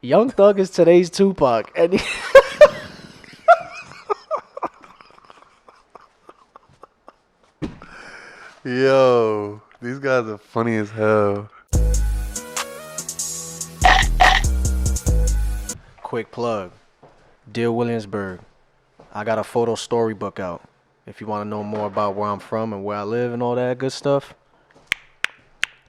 Young Thug is today's Tupac, and Yo, these guys are funny as hell. quick plug. Dear Williamsburg, I got a photo storybook out. If you want to know more about where I'm from and where I live and all that good stuff,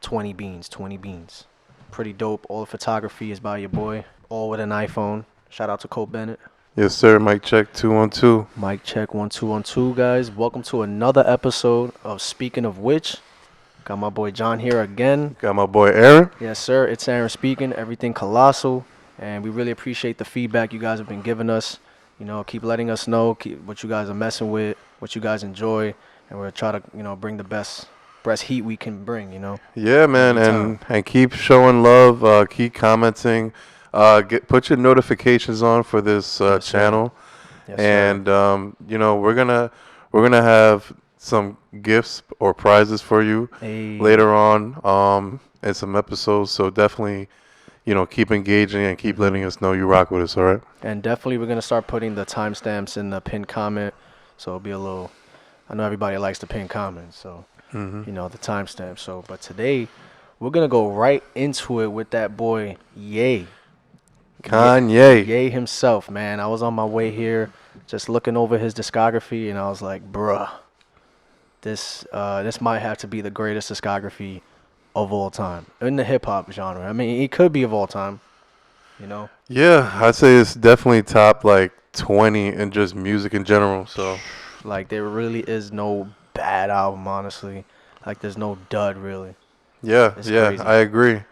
20 beans, 20 beans. Pretty dope. All the photography is by your boy, all with an iPhone. Shout out to Cole Bennett. Yes, sir. Mic check 212. Mic check 1 2 1 2, guys. Welcome to another episode of Speaking of Which. Got my boy John here again. Got my boy Aaron. Yes, sir. It's Aaron speaking. Everything colossal, and we really appreciate the feedback you guys have been giving us. You know, keep letting us know what you guys are messing with, what you guys enjoy, and we'll try to bring the best heat we can bring. Yeah, man, Every time. and keep showing love. Keep commenting. Put your notifications on for this Yes, sir. channel, Yes, and sir. we're gonna have some gifts or prizes for you Hey. later on in some episodes. So definitely, keep engaging and keep letting us know you rock with us. All right. And definitely we're going to start putting the timestamps in the pinned comment. So it'll be a little, I know everybody likes the pinned comments, so, the timestamp. So, but today we're going to go right into it with that boy, Ye. Kanye. Ye himself, man. I was on my way here just looking over his discography, and I was like, bruh, this might have to be the greatest discography of all time in the hip-hop genre. I mean, it could be of all time, Yeah, I'd say it's definitely top like 20 in just music in general. So Like, there really is no bad album, honestly. Like, there's no dud, really. yeah, It's yeah, crazy. I agree.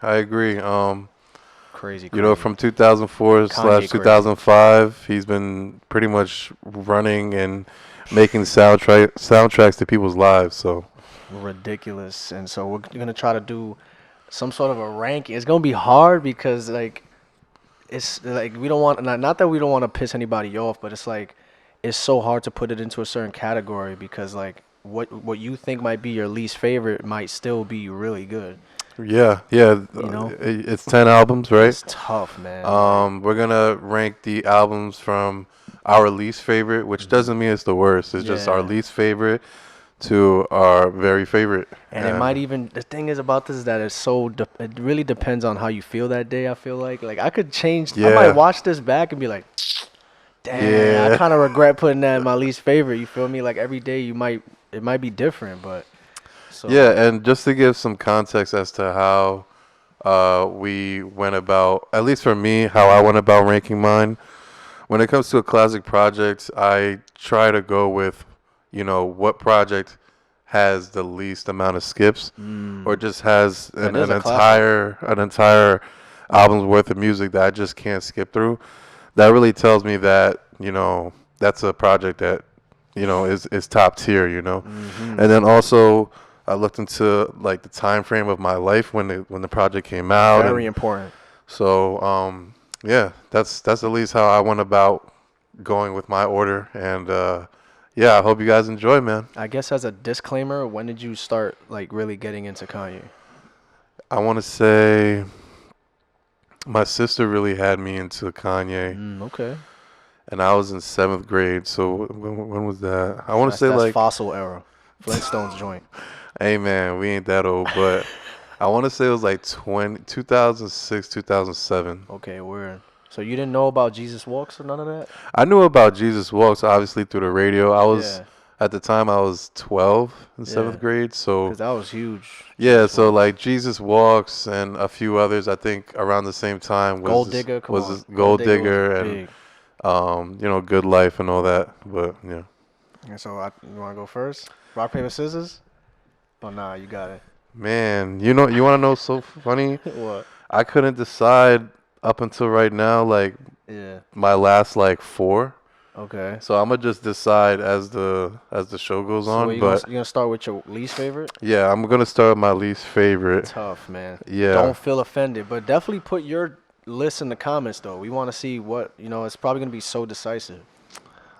Crazy. From 2004 slash crazy. 2005, he's been pretty much running and making soundtracks to people's lives. So Ridiculous. And so we're going to try to do some sort of a ranking. It's going to be hard because, like, it's like we don't want, not that we don't want to piss anybody off, but it's like, it's so hard to put it into a certain category because, like, what you think might be your least favorite might still be really good. yeah, it's 10 albums, right? It's tough, man. We're gonna rank the albums from our least favorite, which doesn't mean it's the worst. It's just our Yeah. least favorite to our very favorite. And it might even, the thing is about this is that it really depends on how you feel that day. I feel like I could change. I might Yeah. watch this back and be like, damn, Yeah. I kind of regret putting that in my least favorite. You feel me? Like, every day it might be different, but so Yeah, and just to give some context as to how we went about, at least for me, how I went about ranking mine. When it comes to a classic project, I try to go with, what project has the least amount of skips, or just has That an is a classic. entire album's worth of music that I just can't skip through. That really tells me that, that's a project that, is top tier, And then also I looked into like the time frame of my life when the project came out. Very and important. so yeah, that's at least how I went about going with my order. And yeah, I hope you guys enjoy, man. I guess as a disclaimer, when did you start like really getting into Kanye? I want to say my sister really had me into Kanye, Okay. and I was in 7th grade. So when was that? I want to say That's like, Fossil era, Flintstones joint. hey man, we ain't that old, but I want to say it was like 2006, 2007. Okay, weird. So you didn't know about Jesus Walks or none of that? I knew about Jesus Walks obviously through the radio. At the time I was 12 in 7th Yeah. grade. So Because that was huge. yeah, Jesus so Walks. like Jesus Walks and a few others I think around the same time was Gold Digger, come on. Gold Digger was Digger and big. Good Life and all that. But yeah. And so you want to go first? Rock, paper, scissors? Oh, nah, you got it. Man, you want to know so funny? What? I couldn't decide up until right now like Yeah. my last like 4. Okay. So I'm gonna just decide as the show goes So on. you But gonna start with your least favorite? yeah, I'm gonna start with my least favorite. Tough, man. Yeah. Don't feel offended, but definitely put your list in the comments, though. We want to see what, it's probably going to be so decisive.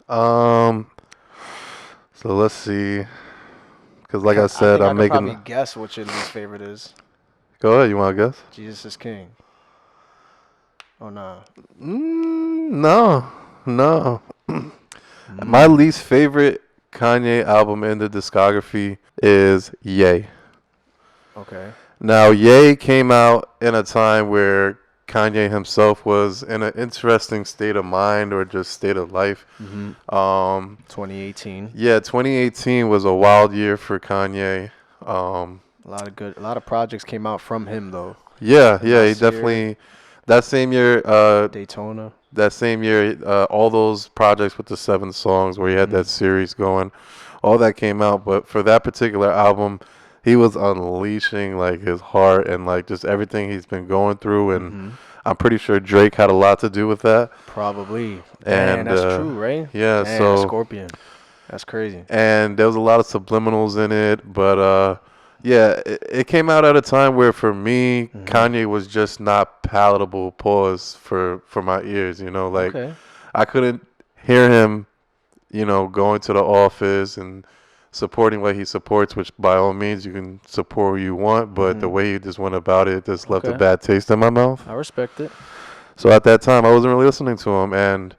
So let's see. Because like I I said, think I I'm could probably making. guess what your least favorite is. Go ahead. You want to guess? Jesus is King. Oh nah. No, no. My least favorite Kanye album in the discography is Ye. Okay. Now, Ye came out in a time where Kanye himself was in an interesting state of mind or just state of life. Mm-hmm. Um, 2018. yeah, 2018 was a wild year for Kanye. Um, A lot of projects came out from him though. yeah, The yeah, he Nasir, definitely that same year. Daytona. All those projects with the 7 songs where he had Mm-hmm. that series going, all that came out. But for that particular album, he was unleashing like his heart and like just everything he's been going through. And Mm-hmm. I'm pretty sure Drake had a lot to do with that. Probably. Damn, And that's true, right? yeah, Damn, so Scorpion. That's crazy. and there was a lot of subliminals in it, but yeah, it came out at a time where for me Mm-hmm. Kanye was just not palatable pause for my ears, like Okay. I couldn't hear him, going to the office and supporting what he supports, which by all means you can support who you want, but the Mm-hmm. way he just went about it just left a Okay. bad taste in my mouth. I respect it. So at that time I wasn't really listening to him, and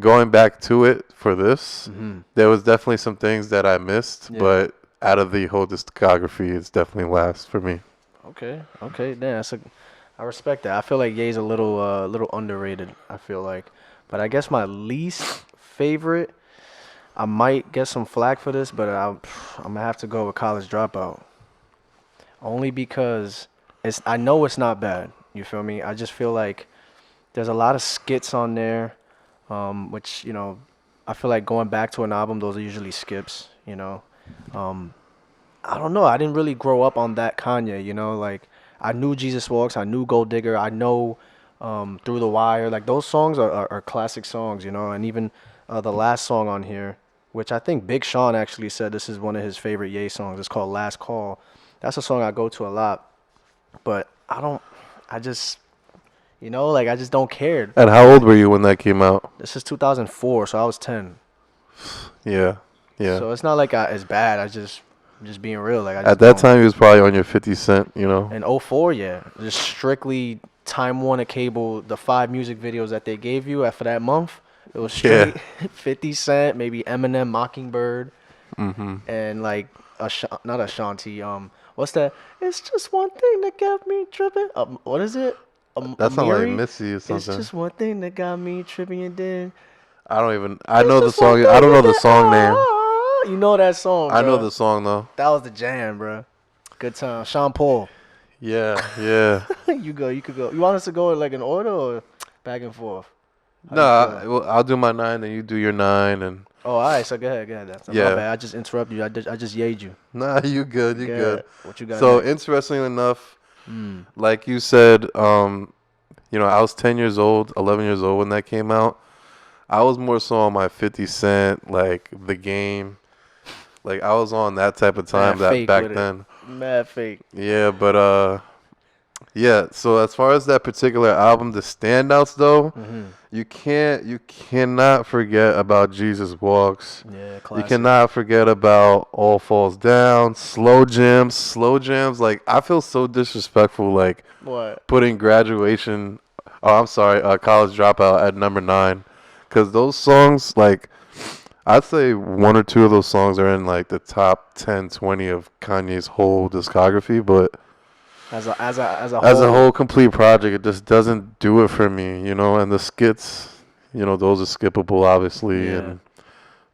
going back to it for this, Mm-hmm. there was definitely some things that I missed, Yeah. but out of the whole discography, it's definitely last for me. Okay. Okay. Damn, I respect that. I feel like Ye's a little underrated. I feel like, but I guess my least favorite. I might get some flack for this, but I'm gonna have to go with College Dropout. Only because I know it's not bad. You feel me? I just feel like there's a lot of skits on there, which I feel like going back to an album, those are usually skips. Um, I don't know. I didn't really grow up on that Kanye. Like I knew Jesus Walks, I knew Gold Digger, I know Through the Wire. Like those songs are classic songs. And even the last song on here, which I think Big Sean actually said this is one of his favorite Ye songs. It's called Last Call. That's a song I go to a lot, but I don't. I just like I just don't care. And how old were you when that came out? This is 2004, so I was 10. Yeah, yeah. So it's not like it's bad. I'm just being real. Like I At just that don't. time, he was probably on your 50 Cent. In '04, yeah, just strictly Time Warner Cable. The 5 music videos that they gave you for that month, it was Yeah. straight 50 Cent, maybe Eminem, Mockingbird, Mm-hmm. and like not Ashanti. What's that? It's just one thing that got me tripping. What is it? That sounds like Amiri? Missy or It's something. just one thing that got me tripping, and then I it's know the just one song. I thing don't know and the then song name. you know that song, I know bro. the song though. That was the jam, bro. Good time. Sean Paul. Yeah, yeah. You go. You could go. You want us to go like in order or back and forth? How No, you feeling? I'll do my 9, and you do your 9, and Oh, all right. So go ahead. Go ahead. That's my yeah. bad. I just interrupted you. I just yayed you. Nah, you good. You Go good. ahead. What you got So next? interestingly enough, Mm. like you said, I was 10 years old, 11 years old when that came out. I was more so on my 50 Cent, like The Game. Like I was on that type of time Mad that fake back with it. then. Mad fake. Yeah, but yeah, so as far as that particular album, the standouts though, Mhm. you cannot forget about Jesus Walks. Yeah, You classic. cannot forget about All Falls Down, Slow Jams. Like I feel so disrespectful, like What? putting graduation. Oh, I'm sorry, College Dropout at number 9, because those songs, like I'd say 1 or 2 of those songs are in like the top 10, 20 of Kanye's whole discography, but As a as a whole. whole complete project, it just doesn't do it for me, And the skits, those are skippable, obviously, Yeah. and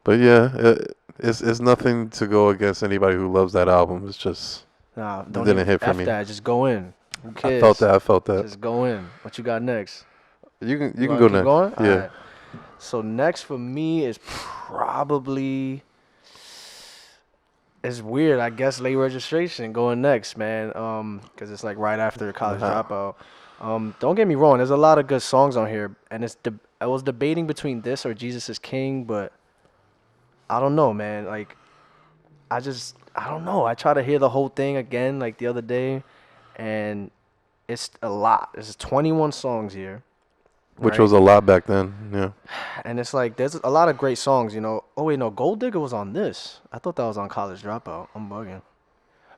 but yeah, it's nothing to go against anybody who loves that album. It's just Nah, it don't didn't even hit for F me. that. Just go in. Who I felt cares? that. I felt that. Just go in. What you got next? You can wanna go keep next. going? All Yeah. right. So next for me is probably it's weird. I guess late registration going next, man. Cause it's like right after College Uh-huh. Dropout. Don't get me wrong. There's a lot of good songs on here, and I was debating between this or Jesus is King, but I don't know, man. Like I don't know. I tried to hear the whole thing again like the other day, and it's a lot. There's 21 songs here. Which Right. was a lot back then. Yeah. And it's like there's a lot of great songs. Oh wait, no, Gold Digger was on this. I thought that was on College Dropout. I'm bugging.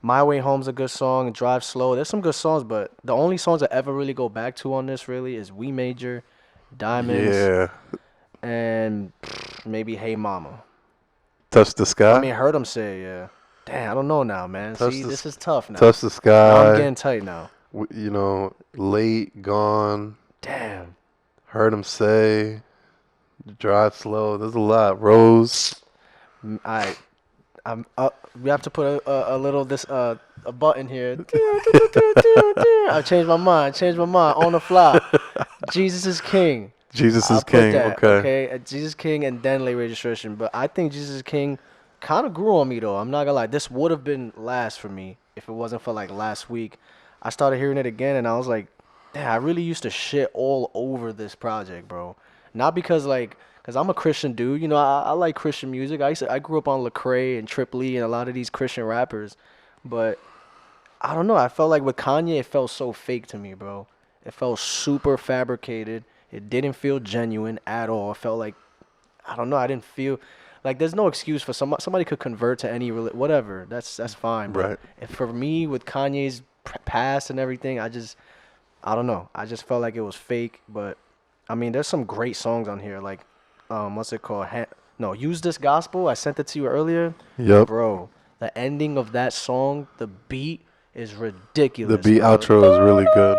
My Way Home's a good song. Drive Slow. There's some good songs, but the only songs I ever really go back to on this really is We Major, Diamonds, Yeah. and maybe Hey Mama. Touch the I Sky. mean, heard him say, yeah. Damn, I don't know now, man. Touch See, the this is tough now. Touch the Now I'm Sky. getting tight now. You know, Late, Gone. Damn. Heard him say. Drive Slow. There's a lot. Rose. I we have to put a little a button here. I changed my mind. Changed my mind on the fly. Jesus is King. Jesus I'll is put King. that. Okay. Okay, Jesus King and then Late Registration. But I think Jesus is King kind of grew on me though. I'm not gonna lie. This would have been last for me if it wasn't for like last week. I started hearing it again and I was like, damn, I really used to shit all over this project, bro. Not because like, cause I'm a Christian dude. You know, I like Christian music. I grew up on Lecrae and Trip Lee and a lot of these Christian rappers, but I don't know. I felt like with Kanye, it felt so fake to me, bro. It felt super fabricated. It didn't feel genuine at all. It felt like I don't know. I didn't feel like there's no excuse for somebody could convert to any whatever. That's fine. But Right. if for me with Kanye's past and everything, I don't know. I just felt like it was fake. But I mean, there's some great songs on here. Like what's it called? No, Use This Gospel. I sent it to you earlier, Yep. bro. The ending of that song, the beat is The ridiculous. beat Bro. outro is really good.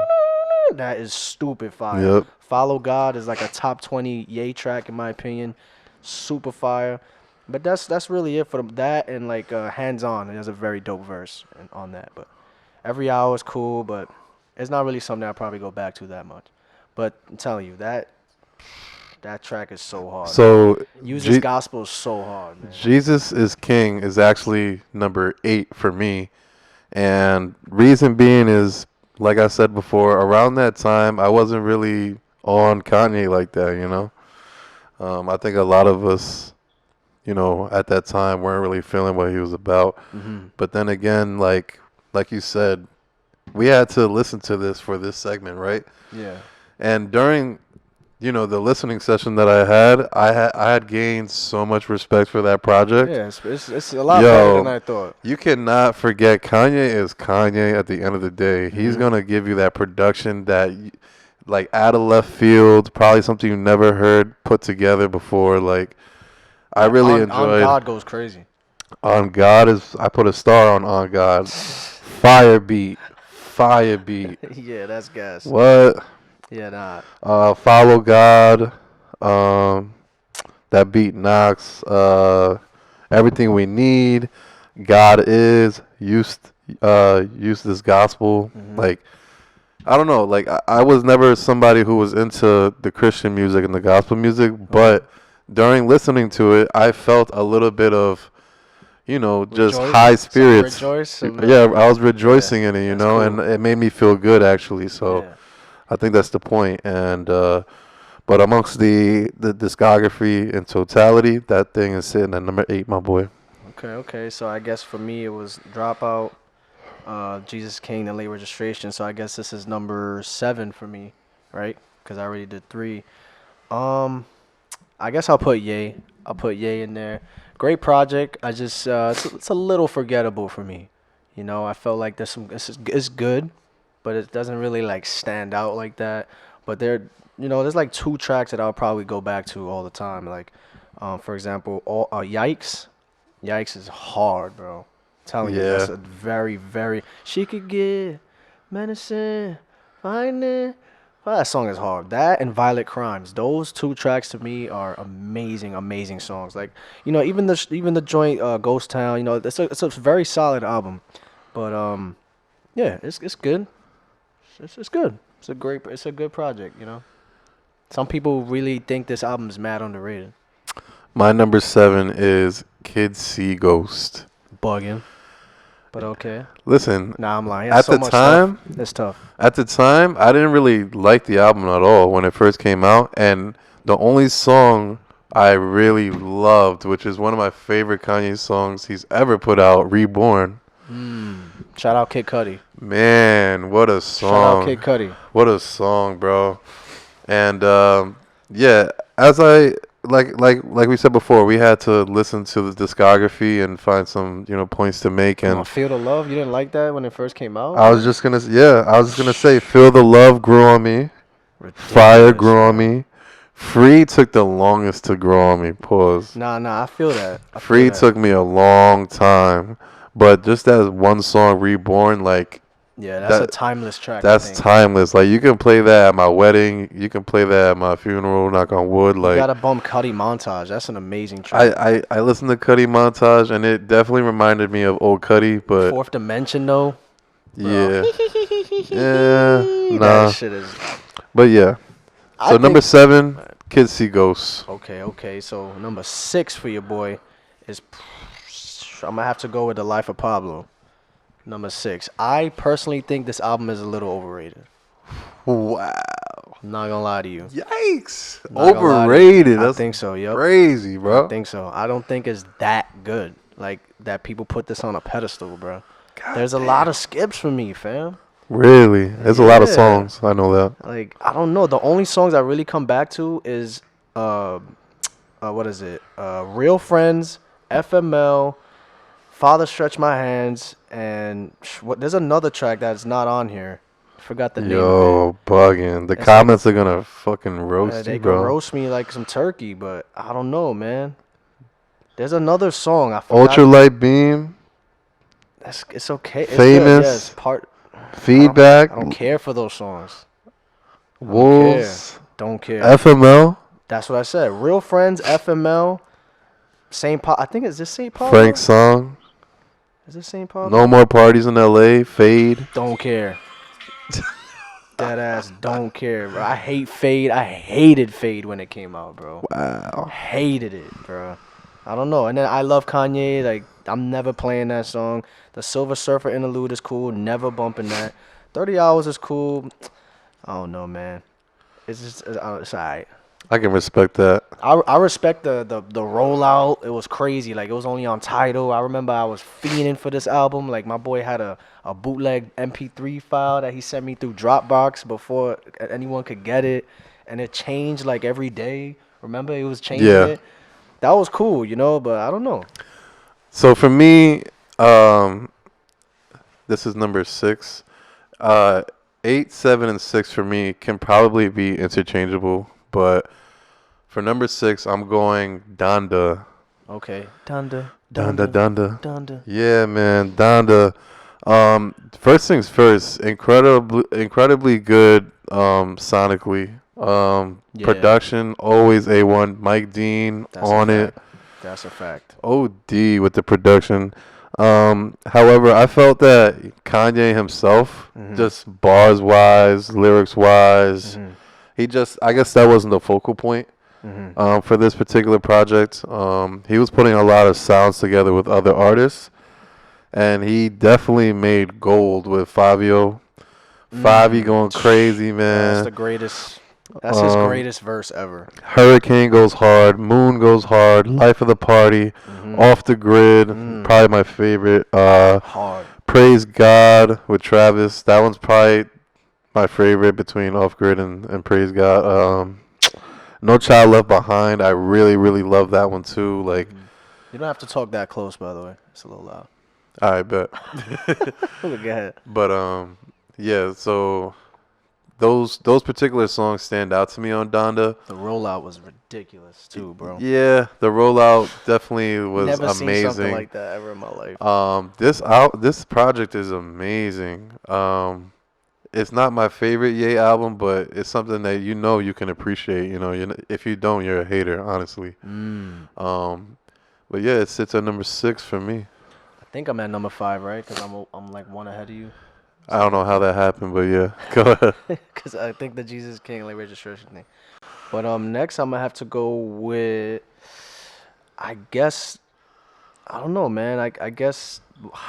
That is stupid fire. Yep. Follow God is like a top 20 Ye track in my opinion. Super fire. But that's really it for that and like Hands On. It has a very dope verse on that. But Every Hour is cool, but it's not really something I'll probably go back to that much. But I'm telling you, that track is so hard. So Use Je- This Gospel is so hard, man. Jesus is King is actually number 8 for me. And reason being is, like I said before, around that time, I wasn't really on Kanye like that, you know? I think a lot of us, you know, at that time weren't really feeling what he was about. But then again, like you said, we had to listen to this for this segment, right? Yeah. And during, you know, the listening session that I had gained so much respect for that project. Yeah, it's a lot better than I thought. You cannot forget Kanye is Kanye at the end of the day. He's going to give you that production that, like, out of left field, probably something you never heard put together before. Like, I really enjoyed. On God goes crazy. On God I put a star on God. Fire beat. Fire beat. Yeah, that's gas. What? Yeah, nah. Follow God. That beat knocks. Everything we need. God is use this gospel. Like, I don't know. Like, I was never somebody who was into the Christian music and the gospel music, but during listening to it, I felt a little bit of, you know, just high spirits. Yeah, I was rejoicing in it, you know, cool. and it made me feel good actually. So Yeah. I think that's the point. And but amongst the discography in totality, that thing is sitting at number 8, my boy. Okay. So I guess for me it was Dropout, Jesus King, and Late Registration. So I guess this is number 7 for me, right? Because I already did 3. I guess I'll put Ye. I'll put Ye in there. Great project. I just it's a little forgettable for me. You know, I felt like there's some it's good, but it doesn't really like stand out like that. But there's like 2 tracks that I'll probably go back to all the time. Like, for example, Yikes. Yikes is hard, bro. I'm telling you, that's a very, very. She could get medicine, find it. Well, that song is hard. That and Violent Crimes. Those 2 tracks to me are amazing, amazing songs. Like, you know, even the joint Ghost Town. You know, it's a very solid album. But yeah, it's good. It's good. It's a good project. You know, some people really think this album is mad underrated. My number 7 is Kids See Ghost. Bugging. But okay. Listen, Nah, I'm lying. at the time, it's tough. At the time, I didn't really like the album at all when it first came out, and the only song I really loved, which is one of my favorite Kanye songs he's ever put out, Reborn. Shout out Kid Cudi. Man, what a song. Shout out Kid Cudi. What a song, bro. And yeah, as I like we said before, we had to listen to the discography and find some points to make. Come on, And Feel the Love. You didn't like that when it first came out, I was bro? just gonna say, Feel the Love grew on me, Fire Ridiculous, grew on bro. me, Free took the longest to grow on me. Pause. Nah, I feel that. I feel Free that. took me a long time, but just that one song, Reborn, like Yeah, that's a that. timeless track, I That's think. timeless. Like you can play that at my wedding. You can play that at my funeral. Knock on wood. You Like gotta bump Cuddy Montage. That's an amazing track. I listened to Cuddy Montage and it definitely reminded me of old Cuddy. But Fourth Dimension, though, bro. yeah, yeah, That nah. shit is. But yeah. I So number think. 7, Kids See Ghosts. Okay. So number 6 for your boy is. I'm gonna have to go with The Life of Pablo. Number 6. I personally think this album is a little overrated. Wow. I'm not gonna lie to you. Yikes. Not gonna lie to you. Overrated. I That's think so. Yep. crazy, I bro. think so. I don't think it's that good. Like that people put this on a pedestal, bro. God There's a damn. lot of skips for me, fam. Really? There's a lot of Yeah. songs. I know that. Like I don't know. The only songs I really come back to is what is it? Real Friends, FML, Father Stretch My Hands, and what? There's another track that's not on here. I forgot the name of Yo, bugging. The It's like- comments are gonna fucking it. roast They you, can bro. roast me like some turkey, but I don't know, man. There's another song I forgot. Ultralight Beam, It's okay. It's Famous, good. Yes, part. Feedback, I don't care for those songs. Wolves, Don't care. FML, That's what I said. Real Friends, FML, St. Paul. I think it's this St. Paul. Frank Song, Is this St. Paul? No More Parties in LA, Fade. Don't care. Dead ass don't care, bro. I hate Fade. I hated Fade when it came out, bro. Wow. Hated it, bro. I don't know. And then I love Kanye. Like, I'm never playing that song. The Silver Surfer interlude is cool. Never bumping that. 30 Hours is cool. I don't know, man. It's alright. I can respect that. I respect the rollout. It was crazy. Like, it was only on Tidal. I remember I was fiending for this album. Like, my boy had a bootleg MP3 file that he sent me through Dropbox before anyone could get it. And it changed, like, every day. Remember? It was changing Yeah. it. That was cool, you know? But I don't know. So for me, this is number 6. 8, 7, and 6 for me can probably be interchangeable, but for number 6, I'm going Donda. Okay. Donda. Donda. Yeah, man, Donda. First things first, incredibly good sonically. Yeah. Production always A1. Mike Dean That's on a it. fact. That's a fact. OD with the production. However, I felt that Kanye himself, just bars wise, lyrics wise, I guess that wasn't the focal point for this particular project. He was putting a lot of sounds together with other artists, and he definitely made gold with Fabio. Fabi going crazy, man. That's the greatest. That's his greatest verse ever. Hurricane goes hard, Moon goes hard, Life of the Party, Off the Grid, probably my favorite. Hard. Praise God with Travis, that one's probably my favorite between Off Grid and Praise God. No Child Left Behind, I really love that one too. Like, You don't have to talk that close, by the way. It's a little loud. I bet. Go ahead. But yeah. So those particular songs stand out to me on Donda. The rollout was ridiculous too, bro. Yeah, the rollout definitely was Never seen something amazing. like that ever in my life. This project is amazing. It's not my favorite Ye album, but it's something that you can appreciate. If you don't, you're a hater, honestly. But yeah, it sits at number 6 for me. I think I'm at number 5, right? Because I'm like one ahead of you. I don't know how that happened, but yeah, go ahead. Because I think the Jesus King like registration thing. But next I'm gonna have to go with. I guess. I don't know, man. I guess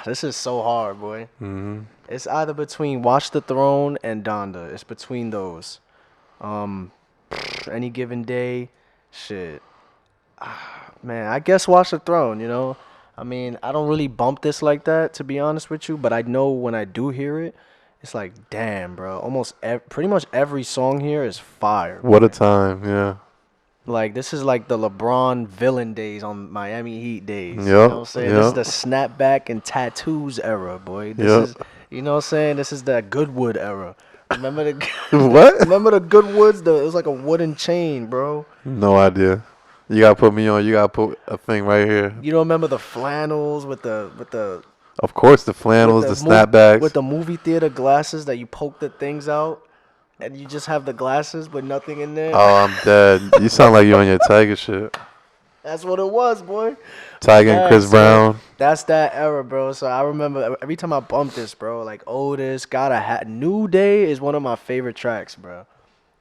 this is so hard, boy. It's either between Watch the Throne and Donda. It's between those. Any given day, shit. Man, I guess Watch the Throne. I mean, I don't really bump this like that, to be honest with you. But I know when I do hear it, it's like, damn, bro. Pretty much every song here is fire. What a man. time, yeah. Like this is like the LeBron villain days on Miami Heat days. You know what I'm Yep. saying? This is Yep. the snapback and tattoos era, boy. This Yep. is you know what I'm saying? This is the Goodwood era. Remember the What? remember the Goodwoods? It was like a wooden chain, bro. No idea. You gotta put me on. You gotta put a thing right here. You don't remember the flannels Of course, the flannels, the with snapbacks. the movie theater glasses that you poke the things out and you just have the glasses but nothing in there? Oh, I'm dead. You sound like you on your Tiger shit. That's what it was, boy. Tiger and Yeah, Chris so Brown. that's that era, bro. So I remember every time I bump this, bro, like Otis, Gotta Hat. New Day is one of my favorite tracks, bro.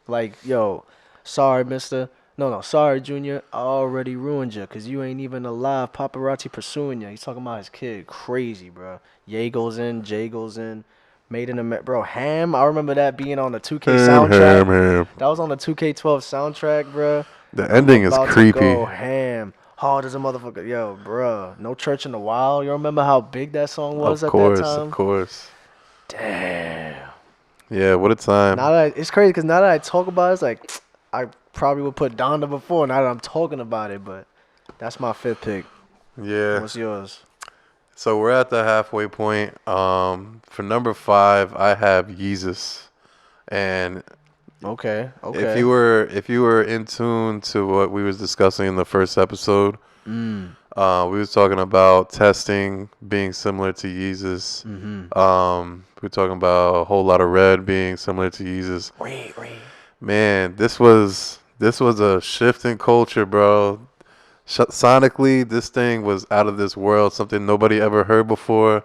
Like, yo, sorry, mister. No, sorry, Junior. I already ruined you because you ain't even alive. Paparazzi pursuing you. He's talking about his kid. Crazy, bro. Ye goes in, Jay goes in. Made in America. Bro, Ham. I remember that being on the 2K soundtrack. Ham. That was on the 2K12 soundtrack, bro. The I'm ending is about to creepy. go ham. Hard as a motherfucker. Yo, bro. No Church in the Wild. You remember how big that song was Of at course, that time? of course. Damn. Yeah, what a time. Now that it's crazy because now that I talk about it, it's like I probably would put Donda before. Now that I'm talking about it, but that's my fifth pick. Yeah. What's yours? So we're at the halfway point. For number 5, I have Yeezus, and Okay. if you were in tune to what we was discussing in the first episode, we was talking about testing being similar to Yeezus. We were talking about a whole lot of red being similar to Yeezus. Wait. Man, this was a shift in culture, bro. Sonically, this thing was out of this world, something nobody ever heard before,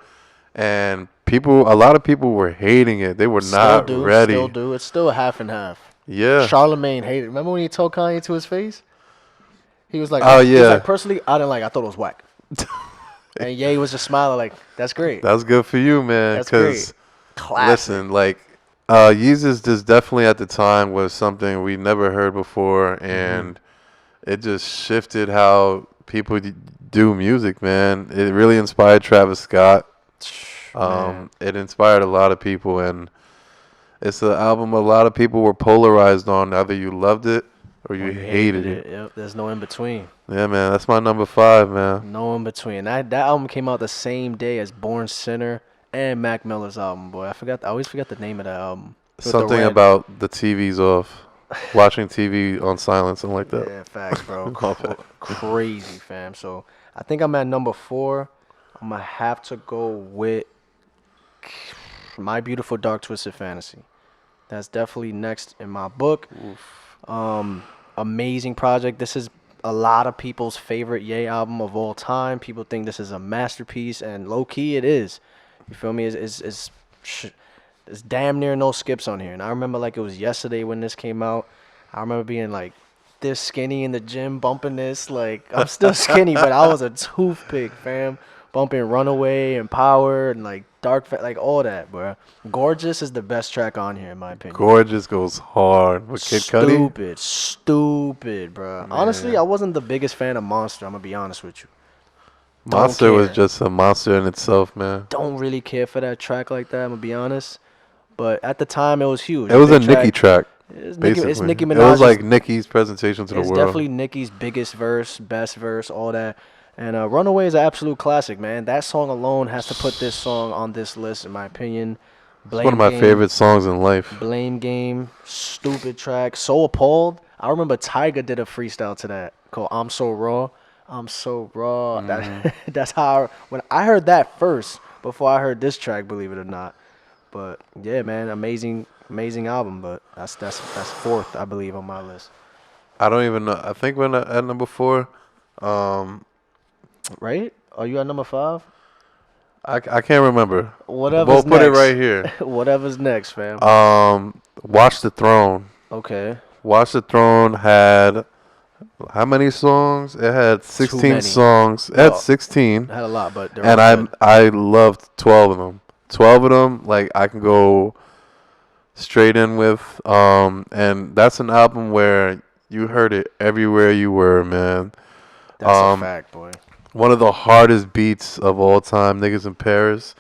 and a lot of people were hating it. They were not ready. Still do. It's still half and half. Yeah. Charlemagne hated. Remember when he told Kanye to his face? He was like, Oh, he was yeah. like, personally, I didn't like it. I thought it was whack. And Ye was just smiling like, that's great. That's good for you, man. That's great. Because Classic. listen, like Yeezus just definitely at the time was something we never heard before, and it just shifted how people do music, man. It really inspired Travis Scott. It inspired a lot of people, and it's an album a lot of people were polarized on. Either you loved it or you hated it. Yep, there's no in between. Yeah, man, that's my number 5, man. No in between. That album came out the same day as Born Sinner and Mac Miller's album, boy. I always forget the name of that album. With the Something red- about the TV's off. Watching TV on silent, something like that. Yeah, facts, bro. My bad. Crazy, fam. So I think I'm at number 4. I'm gonna have to go with My Beautiful Dark Twisted Fantasy. That's definitely next in my book. Amazing project. This is a lot of people's favorite Ye album of all time. People think this is a masterpiece, and low key it is. You feel me? It's damn near no skips on here. And I remember like it was yesterday when this came out. I remember being like this skinny in the gym bumping this. Like I'm still skinny, but I was a toothpick, fam. Bumping Runaway and Power and like like all that, bro. Gorgeous is the best track on here in my opinion. Gorgeous goes hard with Kid Cudi. Stupid, bro. Honestly, I wasn't the biggest fan of Monster. I'm gonna be honest with you. Monster was care. just a monster in itself, man. Don't really care for that track like that. I'm gonna be honest. But at the time, it was huge. It was a Big Nicki track. It's Basically, Nicki it Minaj. was like Nicki's presentation to the It's world. definitely Nicki's biggest verse, best verse, all that. And Runaway is an absolute classic, man. That song alone has to put this song on this list, in my opinion. It's one of my favorite songs in life. Blame Game, stupid track. So Appalled. I remember Tyga did a freestyle to that called I'm So Raw. I'm So Raw. That's how when I heard that first before I heard this track, believe it or not. But yeah, man, amazing album. But that's 4th, I believe, on my list. I don't even know. I think we're at number 4. Right? Are you at number 5? I can't remember. Whatever's We'll put it next. right here. Whatever's next, fam. Watch the Throne. Okay. Watch the Throne had how many songs? It had 16 songs. It had 16. I had a lot, but And I loved 12 of them. 12 of them, like I can go straight in with. And that's an album where you heard it everywhere you were, man. That's a fact, boy. One of the hardest beats of all time, Niggas in Paris.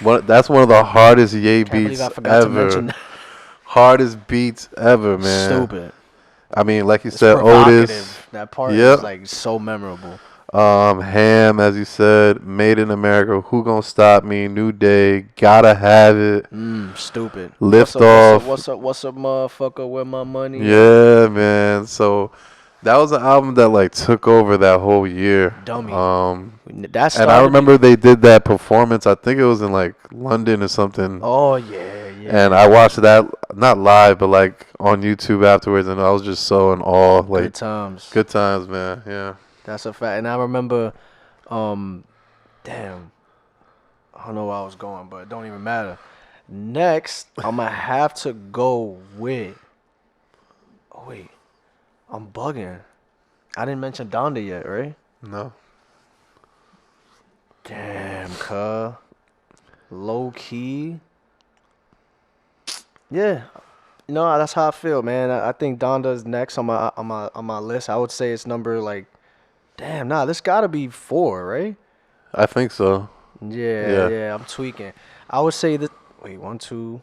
That's one of the hardest Ye Can't believe beats I forgot to mention ever. that. Hardest beats ever, man. Stupid. I mean, like you It's said, Otis. provocative. That part Yep. is like so memorable. Ham, as you said, Made in America. Who gonna stop me? New Day. Gotta have it. Stupid. Lift off. What's up, motherfucker? Where my money at? Yeah, man. So that was an album that like took over that whole year. Dummy. That And I started. remember they did that performance. I think it was in like London or something. Oh yeah, yeah. And I watched that not live, but like on YouTube afterwards, and I was just so in awe. Like Good times. good times, man. Yeah. That's a fact. And I remember, damn, I don't know where I was going, but it don't even matter. Next, I'm gonna have to go with. Oh wait, I'm bugging. I didn't mention Donda yet, right? No. Damn, cuh. Low key. Yeah, that's how I feel, man. I think Donda's next on my list. I would say it's number like, damn, nah, this gotta be 4, right? I think so. Yeah, I'm tweaking. I would say that. Wait, 1, 2.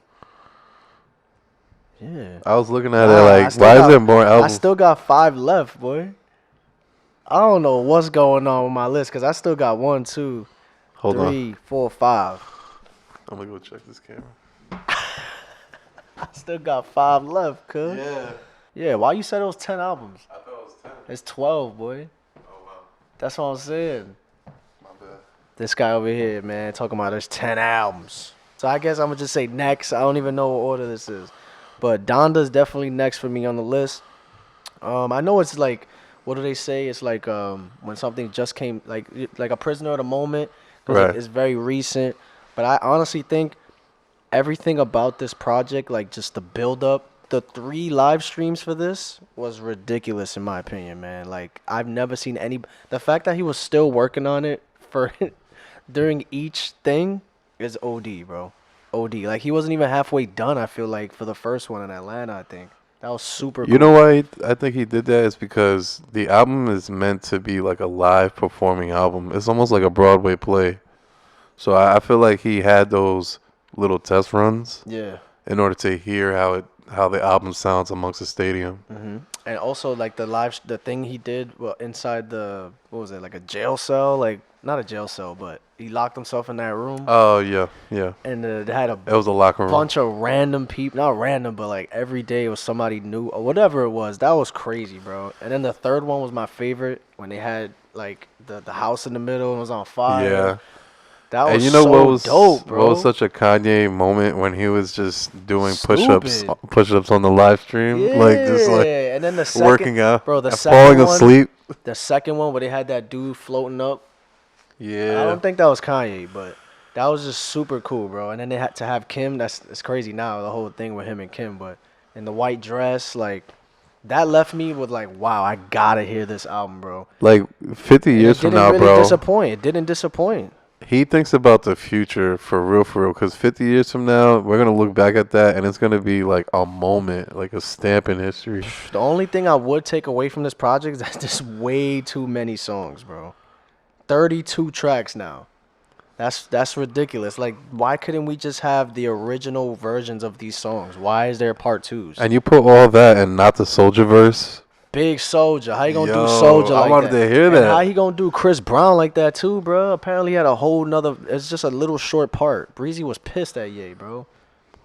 Yeah. I was looking at Nah, it I like, still why is got- there more I albums? still got 5 left, boy. I don't know what's going on with my list because I still got 1, 2, Hold on. 3, 4, 5. I'm gonna go check this camera. I still got 5 left, cuz. Yeah. Yeah, why you said it was 10 albums? I thought it was 10. It's 12, boy. Oh wow. That's what I'm saying. My bad. This guy over here, man, talking about there's 10 albums. So I guess I'm going to just say next. I don't even know what order this is. But Donda's definitely next for me on the list. I know it's like, what do they say? It's like when something just came, like a prisoner of the moment. 'Cause Right. It's very recent. But I honestly think everything about this project, like just the build up, the 3 live streams for this was ridiculous in my opinion, man. Like I've never seen the fact that he was still working on it for during each thing is OD, bro. OD. Like he wasn't even halfway done, I feel like, for the first one in Atlanta, I think. That was super cool. You know why I think he did that is because the album is meant to be like a live performing album. It's almost like a Broadway play. So I feel like he had those little test runs Yeah. in order to hear how the album sounds amongst the stadium. And also like the thing he did inside what was it, like a jail cell, like not a jail cell, but he locked himself in that room Oh yeah, yeah. and they had a It was a locker room. bunch of random people, not random, but like every day it was somebody new or whatever it was. That was crazy, bro. And then the third one was my favorite when they had like the house in the middle and it was on fire. Yeah. That was And you know so what was dope, bro. what was such a Kanye moment when he was just doing Stupid. push-ups on the live stream, like just like and then the second, working out, bro. The and second falling one, asleep. The second one where they had that dude floating up. I Yeah. don't think that was Kanye, but that was just super cool, bro. And then they had to have Kim. It's crazy now, the whole thing with him and Kim. But in the white dress, like that left me with like, wow, I gotta hear this album, bro. Like 50 And years it from didn't now, really bro. disappoint. It didn't disappoint. He thinks about the future for real, because 50 years from now, we're going to look back at that, and it's going to be like a moment, like a stamp in history. The only thing I would take away from this project is that there's way too many songs, bro. 32 tracks now. That's ridiculous. Like, why couldn't we just have the original versions of these songs? Why is there part 2s? And you put all that and not the Soldier verse. Big Soldier. How you gonna Yo, do Soldier I like wanted that? to hear And that. how he gonna do Chris Brown like that too, bro? Apparently he had a whole nother. It's just a little short part. Breezy was pissed at Ye, bro.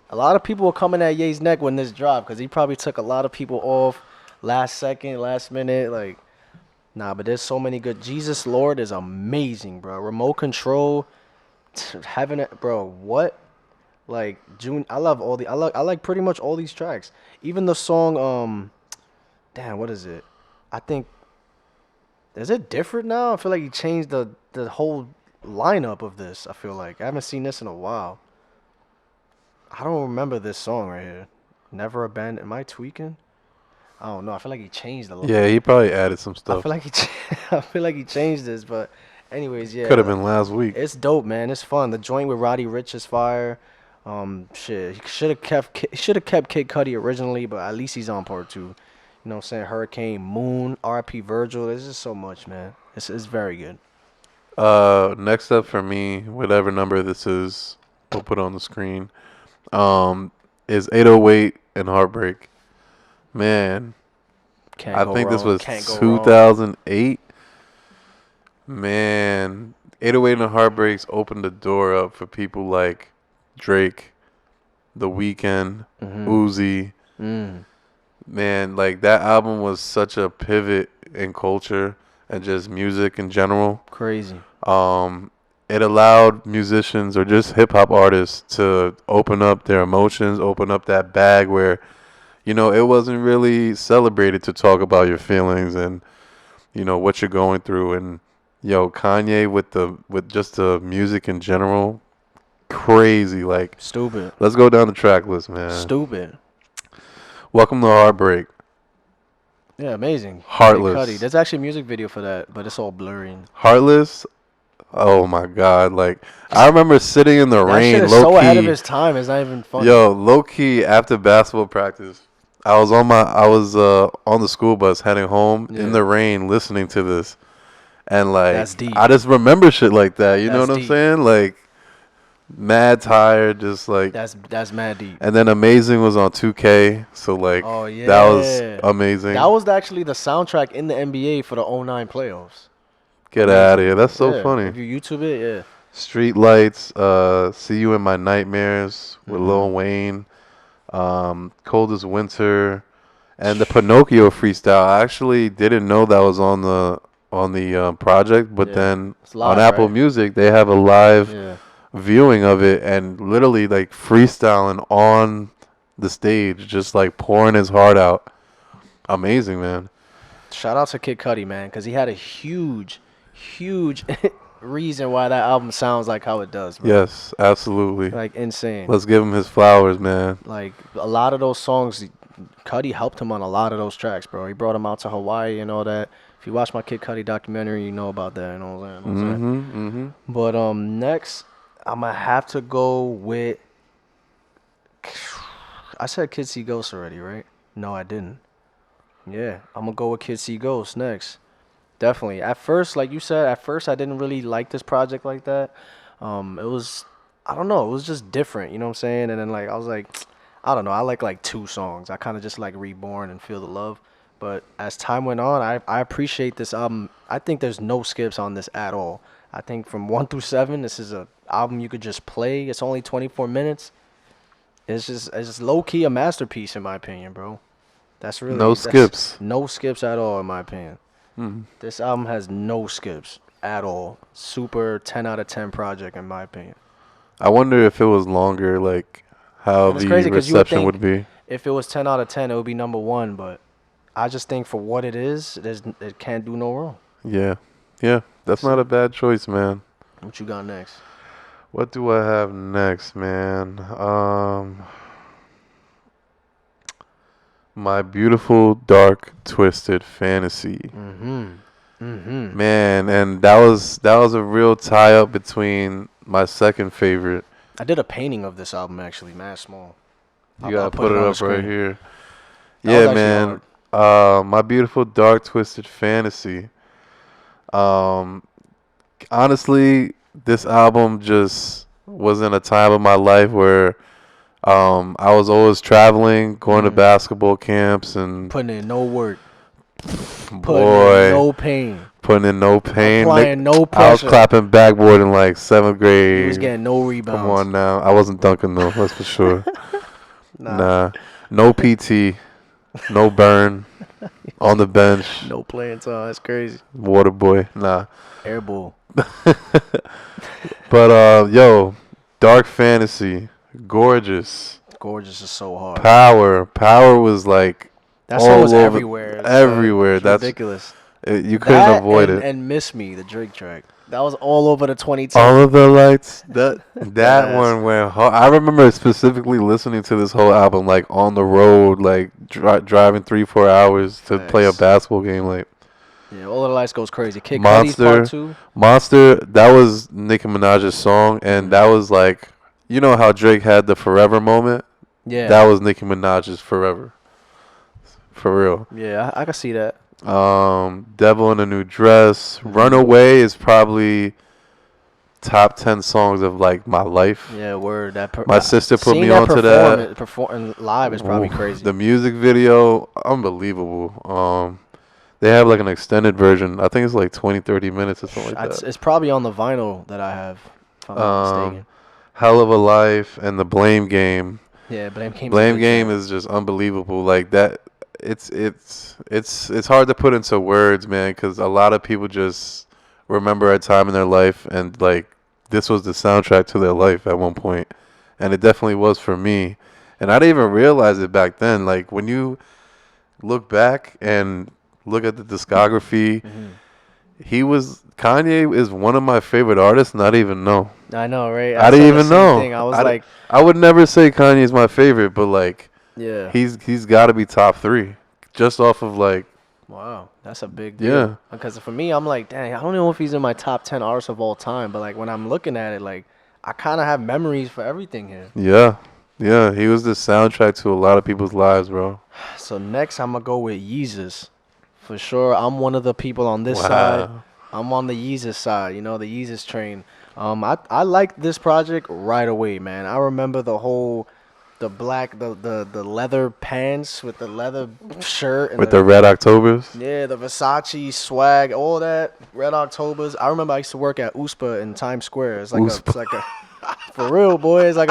A lot of people were coming at Ye's neck when this dropped because he probably took a lot of people off last second, last minute. Like, nah, but there's so many good. Jesus Lord is amazing, bro. Remote Control, having it, bro. What? Like June. I love all the. I like pretty much all these tracks. Even the song. Damn, what is it? I think. Is it different now? I feel like he changed the whole lineup of this. I feel like I haven't seen this in a while. I don't remember this song right here. Never Abandon. Am I tweaking? I don't know. I feel like he changed a little. Yeah, he probably added some I stuff. feel like I feel like he changed this, but anyways, yeah. Could have been last week. It's dope, man. It's fun. The joint with Roddy Ricch is fire. Shit, he should have kept Kid Cudi originally, but at least he's on part 2. You know what I'm saying? Hurricane, Moon, R.P. Virgil. There's just so much, man. It's very good. Next up for me, whatever number this is, we'll put on the screen. Is 808 and Heartbreak. Man, Can't I go think this wrong. was Can't go wrong. 2008. Man, 808 and Heartbreaks opened the door up for people like Drake, The Weeknd, Uzi. Man, like that album was such a pivot in culture and just music in general. Crazy. It allowed musicians or just hip hop artists to open up their emotions, open up that bag where, you know, it wasn't really celebrated to talk about your feelings and, you know, what you're going through. And yo, Kanye with just the music in general, crazy. Like Stupid. let's go down the track list, man. Stupid. Welcome to Heartbreak. Yeah, amazing. Heartless. Carti. There's actually a music video for that, but it's all blurry. Heartless. Oh my God! Like I remember sitting in the That rain, shit is low so key. ahead of his time. It's not even funny. Yo, low key after basketball practice, I was on the school bus heading home in the rain, listening to this, and like That's deep. I just remember shit like that. You know That's what I'm deep. saying? Like mad tired, just like. That's mad deep. And then Amazing was on 2K, so like Oh yeah, that was amazing. That was actually the soundtrack in the NBA for the '09 playoffs. Get out of here! That's so Yeah, funny. If you YouTube it, yeah. Street Lights, See You in My Nightmares with Lil Wayne, Coldest Winter, and the Pinocchio freestyle. I actually didn't know that was on the project, but then It's live, on Apple right? Music they have a live Yeah. viewing of it and literally like freestyling on the stage, just like pouring his heart out. Amazing, man. Shout out to Kid Cudi, man, because he had a huge reason why that album sounds like how it does, bro. Yes, absolutely. Like insane. Let's give him his flowers, man. Like a lot of those songs, Cudi helped him on a lot of those tracks, bro. He brought him out to Hawaii and all that. If you watch my Kid Cudi documentary, you know about that. You know what I'm saying? But next, I'm gonna have to go with. I said Kid See Ghost already, right? No, I didn't. Yeah, I'm gonna go with Kid See Ghost next. Definitely. At first, like you said, I didn't really like this project like that. It was, I don't know, it was just different. You know what I'm saying? And then like I was like, I don't know, I like two songs. I kind of just like Reborn and Feel the Love. But as time went on, I appreciate this album. I think there's no skips on this at all. I think from 1 through 7, this is a album you could just play. It's only 24 minutes. It's just low key a masterpiece in my opinion, bro. That's really skips. No skips at all in my opinion. This album has no skips at all. Super 10 out of 10 project in my opinion. I wonder if it was longer, like how It's the crazy 'cause you would reception think would be. If it was 10 out of 10, it would be number 1. But I just think for what it is, it can't do no wrong. Yeah, that's not a bad choice, man. What you got next? What do I have next, man? My Beautiful Dark Twisted Fantasy. Man, and that was a real tie up between my second favorite. I did a painting of this album actually, mad small. You gotta put it on the up right screen. here. That was Yeah, actually man. hard. My Beautiful Dark Twisted Fantasy. Honestly, this album just was in a time of my life where I was always traveling, going to basketball camps, and Putting in no work. Putting boy, in no pain. putting in no pain. Applying no I was pressure. clapping backboard in like 7th grade. He was getting no rebounds. Come on now. I wasn't dunking though, that's for sure. Nah. No PT. No burn. On the bench. No playing time. That's crazy. Water boy. Nah. Airball. But yo, Dark Fantasy. Gorgeous. Gorgeous is so hard. Power was like That song all was over- everywhere. everywhere. It's That's ridiculous. you couldn't That avoid and, it. And Miss Me, the Drake track. That was all over the 2010s. All of the lights. That Yes. one went hard. I remember specifically listening to this whole album like on the road, like driving 3-4 hours to play a Nice. basketball game. Like Yeah, All of the Lights goes crazy. Kid Cudi's part 2. Monster. That was Nicki Minaj's song, and that was like, you know how Drake had the Forever moment. Yeah. That was Nicki Minaj's Forever. For real. Yeah, I can see that. Devil in a New Dress. Runaway is probably top 10 songs of like my life. Yeah, word. My sister put seeing me that onto that. performing live is probably Ooh, crazy. the music video, unbelievable. They have like an extended version. I think it's like 20, 30 minutes or something like that. It's probably on the vinyl that I have, if I'm not mistaken. Hell of a Life and the Blame Game. Yeah, Blame Game. Blame Game is just unbelievable. Like that, it's hard to put into words, man, because a lot of people just remember a time in their life, and like this was the soundtrack to their life at one point, and it definitely was for me. And I didn't even realize it back then. Like when you look back and look at the discography, Kanye is one of my favorite artists, and I didn't even know. I know, right? I didn't said the even same know. thing. I was like, I would never say Kanye is my favorite, but like, yeah, he's got to be top 3, just off of like, wow, that's a big deal. yeah, Because for me, I'm like, dang, I don't know if he's in my top 10 artists of all time, but like when I'm looking at it, like I kind of have memories for everything here. yeah. He was the soundtrack to a lot of people's lives, bro. So next, I'm gonna go with Yeezus, for sure. I'm one of the people on this side. I'm on the Yeezus side, you know, the Yeezus train. I liked this project right away, man. I remember the leather pants with the leather shirt and With the Red Octobers. yeah, the Versace swag, all that Red Octobers. I remember I used to work at USPA in Times Square. It's like a for real, boy. It's like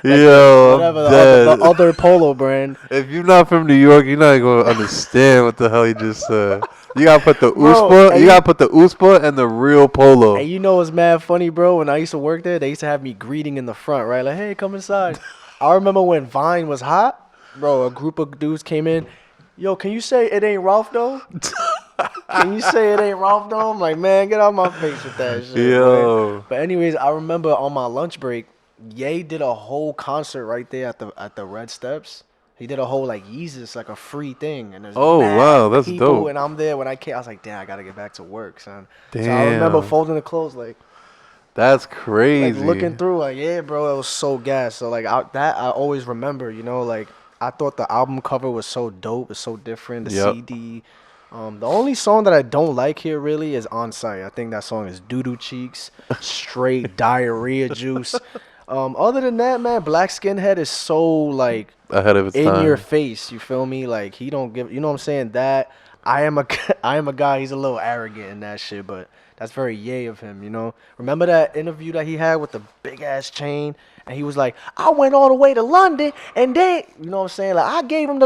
Yo, whatever the other polo brand. If you're not from New York, you're not gonna understand what the hell he just said. You gotta put the Bro, USPA. You gotta put the USPA and the real polo. And you know what's mad funny, bro? When I used to work there, they used to have me greeting in the front, right? Like, hey, come inside. I remember when Vine was hot, bro. A group of dudes came in. Yo, can you say it ain't Ralph though? Can you say it ain't Ralph though? I'm like, man, get out my face with that shit. Yo. Man. But anyways, I remember on my lunch break, Ye did a whole concert right there at the Red Steps. He did a whole like Yeezus, like a free thing, and there's wow, that's people, dope. and I'm there when I came. I was like, damn, I gotta get back to work, son. Damn. So I remember folding the clothes, like That's crazy. like looking through, like yeah, bro, it was so gas. So like I always remember, you know, like I thought the album cover was so dope, it's so different. The CD. The only song that I don't like here really is On Site. I think that song is doo doo cheeks, straight diarrhea juice. Other than that, man, Black Skinhead is so like Ahead of its time. in your face. You feel me? Like he don't give. You know what I'm saying? That I am a guy. He's a little arrogant in that shit, but that's very yay of him. You know? Remember that interview that he had with the big ass chain, and he was like, "I went all the way to London, and then you know what I'm saying? Like I gave him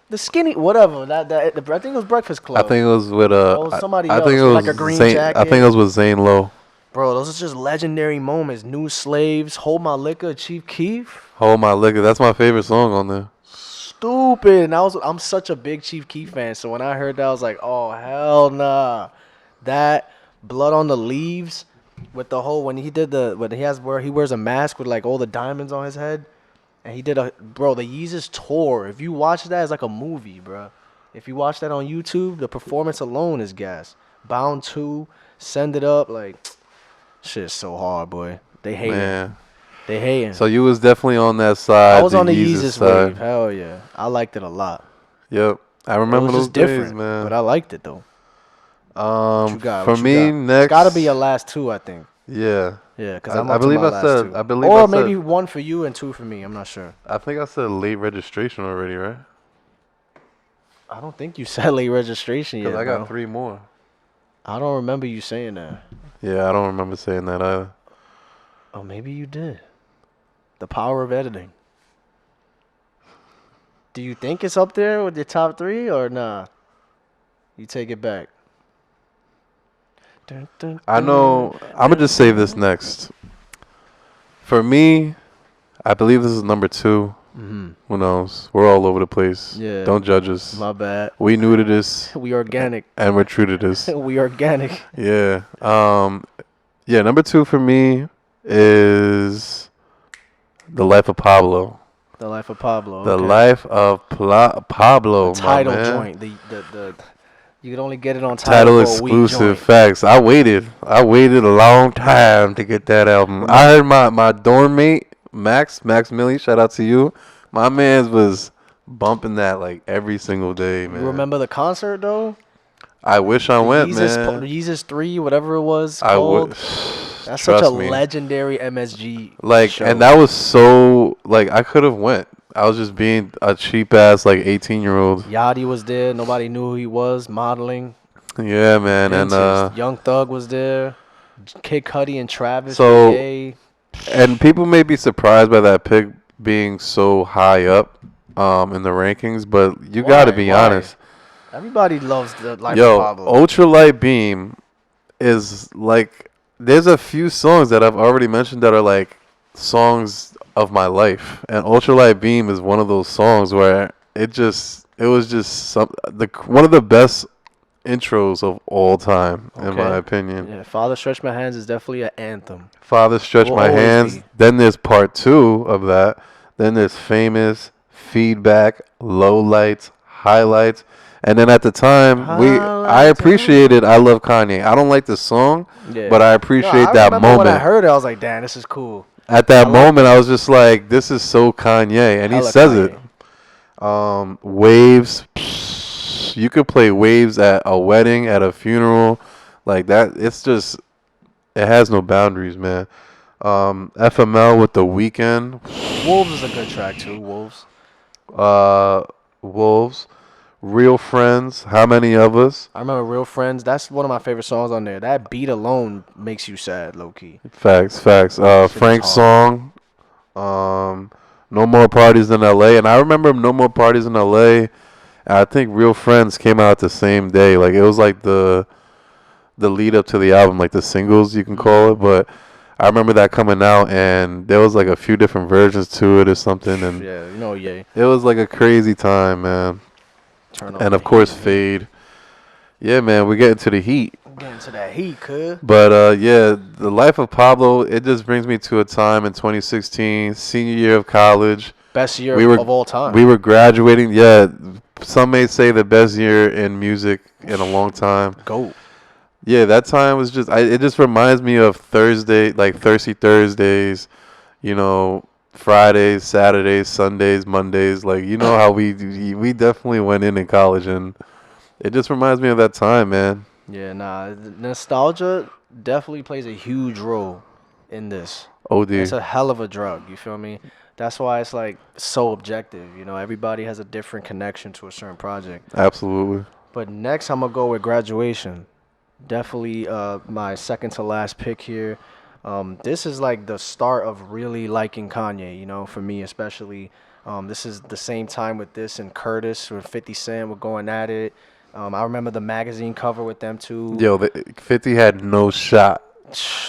the skinny whatever. I think it was Breakfast Club. I think it was with somebody I else think it with, was like a green Zane, jacket. I think it was with Zane Lowe. Bro, those are just legendary moments. New Slaves, Hold My Liquor, Chief Keef. Hold My Liquor. That's my favorite song on there. Stupid. And I'm such a big Chief Keef fan, so when I heard that, I was like, oh hell nah. That Blood on the Leaves with the whole when he wears a mask with like all the diamonds on his head, and he did the Yeezus tour. If you watch that, it's like a movie, bro. If you watch that on YouTube, the performance alone is gas. Bound 2, Send It Up, like. Shit's so hard, boy. They hate it. They hating. So you was definitely on that side. I was on the Yeezus Yeezus side. wave. Hell yeah. I liked it a lot. Yep. I remember it was those just different, days, man. but I liked it though. What you got? For What you me, got? next. It's gotta be your last two, I think. Yeah. Yeah, because I I'm up believe to my I last said. two. I believe or I maybe said, one for you and two for me. I'm not sure. I think I said late registration already, right? I don't think you said late registration yet. Because I got bro. 3 more. I don't remember you saying that. Yeah, I don't remember saying that either. Oh, maybe you did. The power of editing. Do you think it's up there with your top 3 or nah? You take it back. I know. I'm gonna just save this next. For me, I believe this is number 2. Mm-hmm. Who knows? We're all over the place. Yeah. Don't judge us. My bad. We new to this. We organic. And we're true to this. We organic. Yeah. Yeah. Number 2 for me is The Life of Pablo. The Life of Pablo. The okay. Life of Pablo. The title my man. joint. The you could only get it on Title for a week exclusive. joint. Facts. I waited a long time to get that album. I heard my dorm mate Max Millie. Shout out to you. My man's was bumping that like every single day, man. You remember the concert though? I wish I went, man. Yeezus 3, whatever it was I called. would. That's such a Trust me. legendary MSG Like, show. and that was so like I could have went. I was just being a cheap ass like 18-year-old. Yachty was there. Nobody knew who he was. Modeling. Yeah, man, and Young Thug was there. Kid Cudi and Travis so were gay. and people may be surprised by that pick being so high up in the rankings, but you got to be honest. Everybody loves the Life Yo, of Pablo. Ultralight Beam is like there's a few songs that I've already mentioned that are like songs of my life, and Ultralight Beam is one of those songs where it was just one of the best intros of all time, in my opinion. Yeah, Father Stretch My Hands is definitely an anthem. Father Stretch My Hands. Then there's part 2 of that. Then there's Famous, Feedback, Lowlights, Highlights. And then at the time, I appreciated I Love Kanye. I don't like the song, but I appreciate that moment. When I heard it, I was like, damn, this is cool. At that moment, I was just like, this is so Kanye. And he says it. Waves. You could play Waves at a wedding, at a funeral. Like that. It's just, it has no boundaries, man. FML with The Weeknd. Wolves is a good track, too. Wolves. Real Friends, How Many of Us? I remember Real Friends. That's one of my favorite songs on there. That beat alone makes you sad, low-key. Facts. Frank's song, No More Parties in L.A. And I remember No More Parties in L.A. I think Real Friends came out the same day. Like, it was like the lead up to the album, like the singles, you can call it. But I remember that coming out, and there was like a few different versions to it or something. And yeah. It was like a crazy time, man. And of course, Fade. Yeah, man, we're getting to the heat. Getting to that heat, cuz. But yeah, the Life of Pablo, it just brings me to a time in 2016, senior year of college. Best year of all time. We were graduating. Yeah, some may say the best year in music in a long time. Go. Yeah, that time was just. It just reminds me of Thursday, like Thirsty Thursdays. You know. Fridays, Saturdays, Sundays, Mondays, like you know how we definitely went in college, and it just reminds me of that time, man. Yeah, nostalgia definitely plays a huge role in this. OD. It's a hell of a drug, you feel me? That's why it's like so objective, you know. Everybody has a different connection to a certain project. Absolutely. But next, I'm gonna go with Graduation. Definitely, my second to last pick here. This is like the start of really liking Kanye, you know, for me especially. This is the same time with this and Curtis with 50 Cent were going at it. I remember the magazine cover with them too. Yo, 50 had no shot.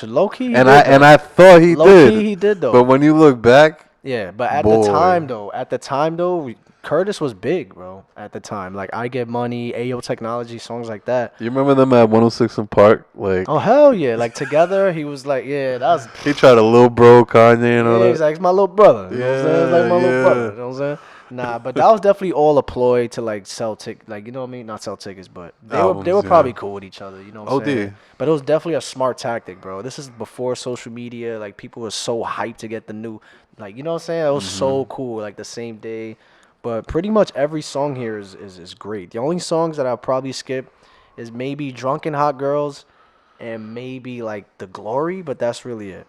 Low key, I thought he did. Low key, he did though. But when you look back, yeah. But at the time though, Curtis was big, bro. At the time, like I Get Money, Ayo Technology, songs like that. You remember them at 106 in Park? Like, oh hell yeah! Like Together, he was like, yeah, that was. He tried to little bro Kanye and all that. He's like, it's my little brother. You know what I'm saying? It's like my little brother. You know what I'm saying? Nah, but that was definitely all a ploy to like sell tickets. Like, you know what I mean? Not sell tickets, but they were probably cool with each other. You know what I'm saying? But it was definitely a smart tactic, bro. This is before social media. Like people were so hyped to get the new. Like, you know what I'm saying? It was so cool. Like the same day. But pretty much every song here is great. The only songs that I'll probably skip is maybe Drunken Hot Girls and maybe like The Glory, but that's really it.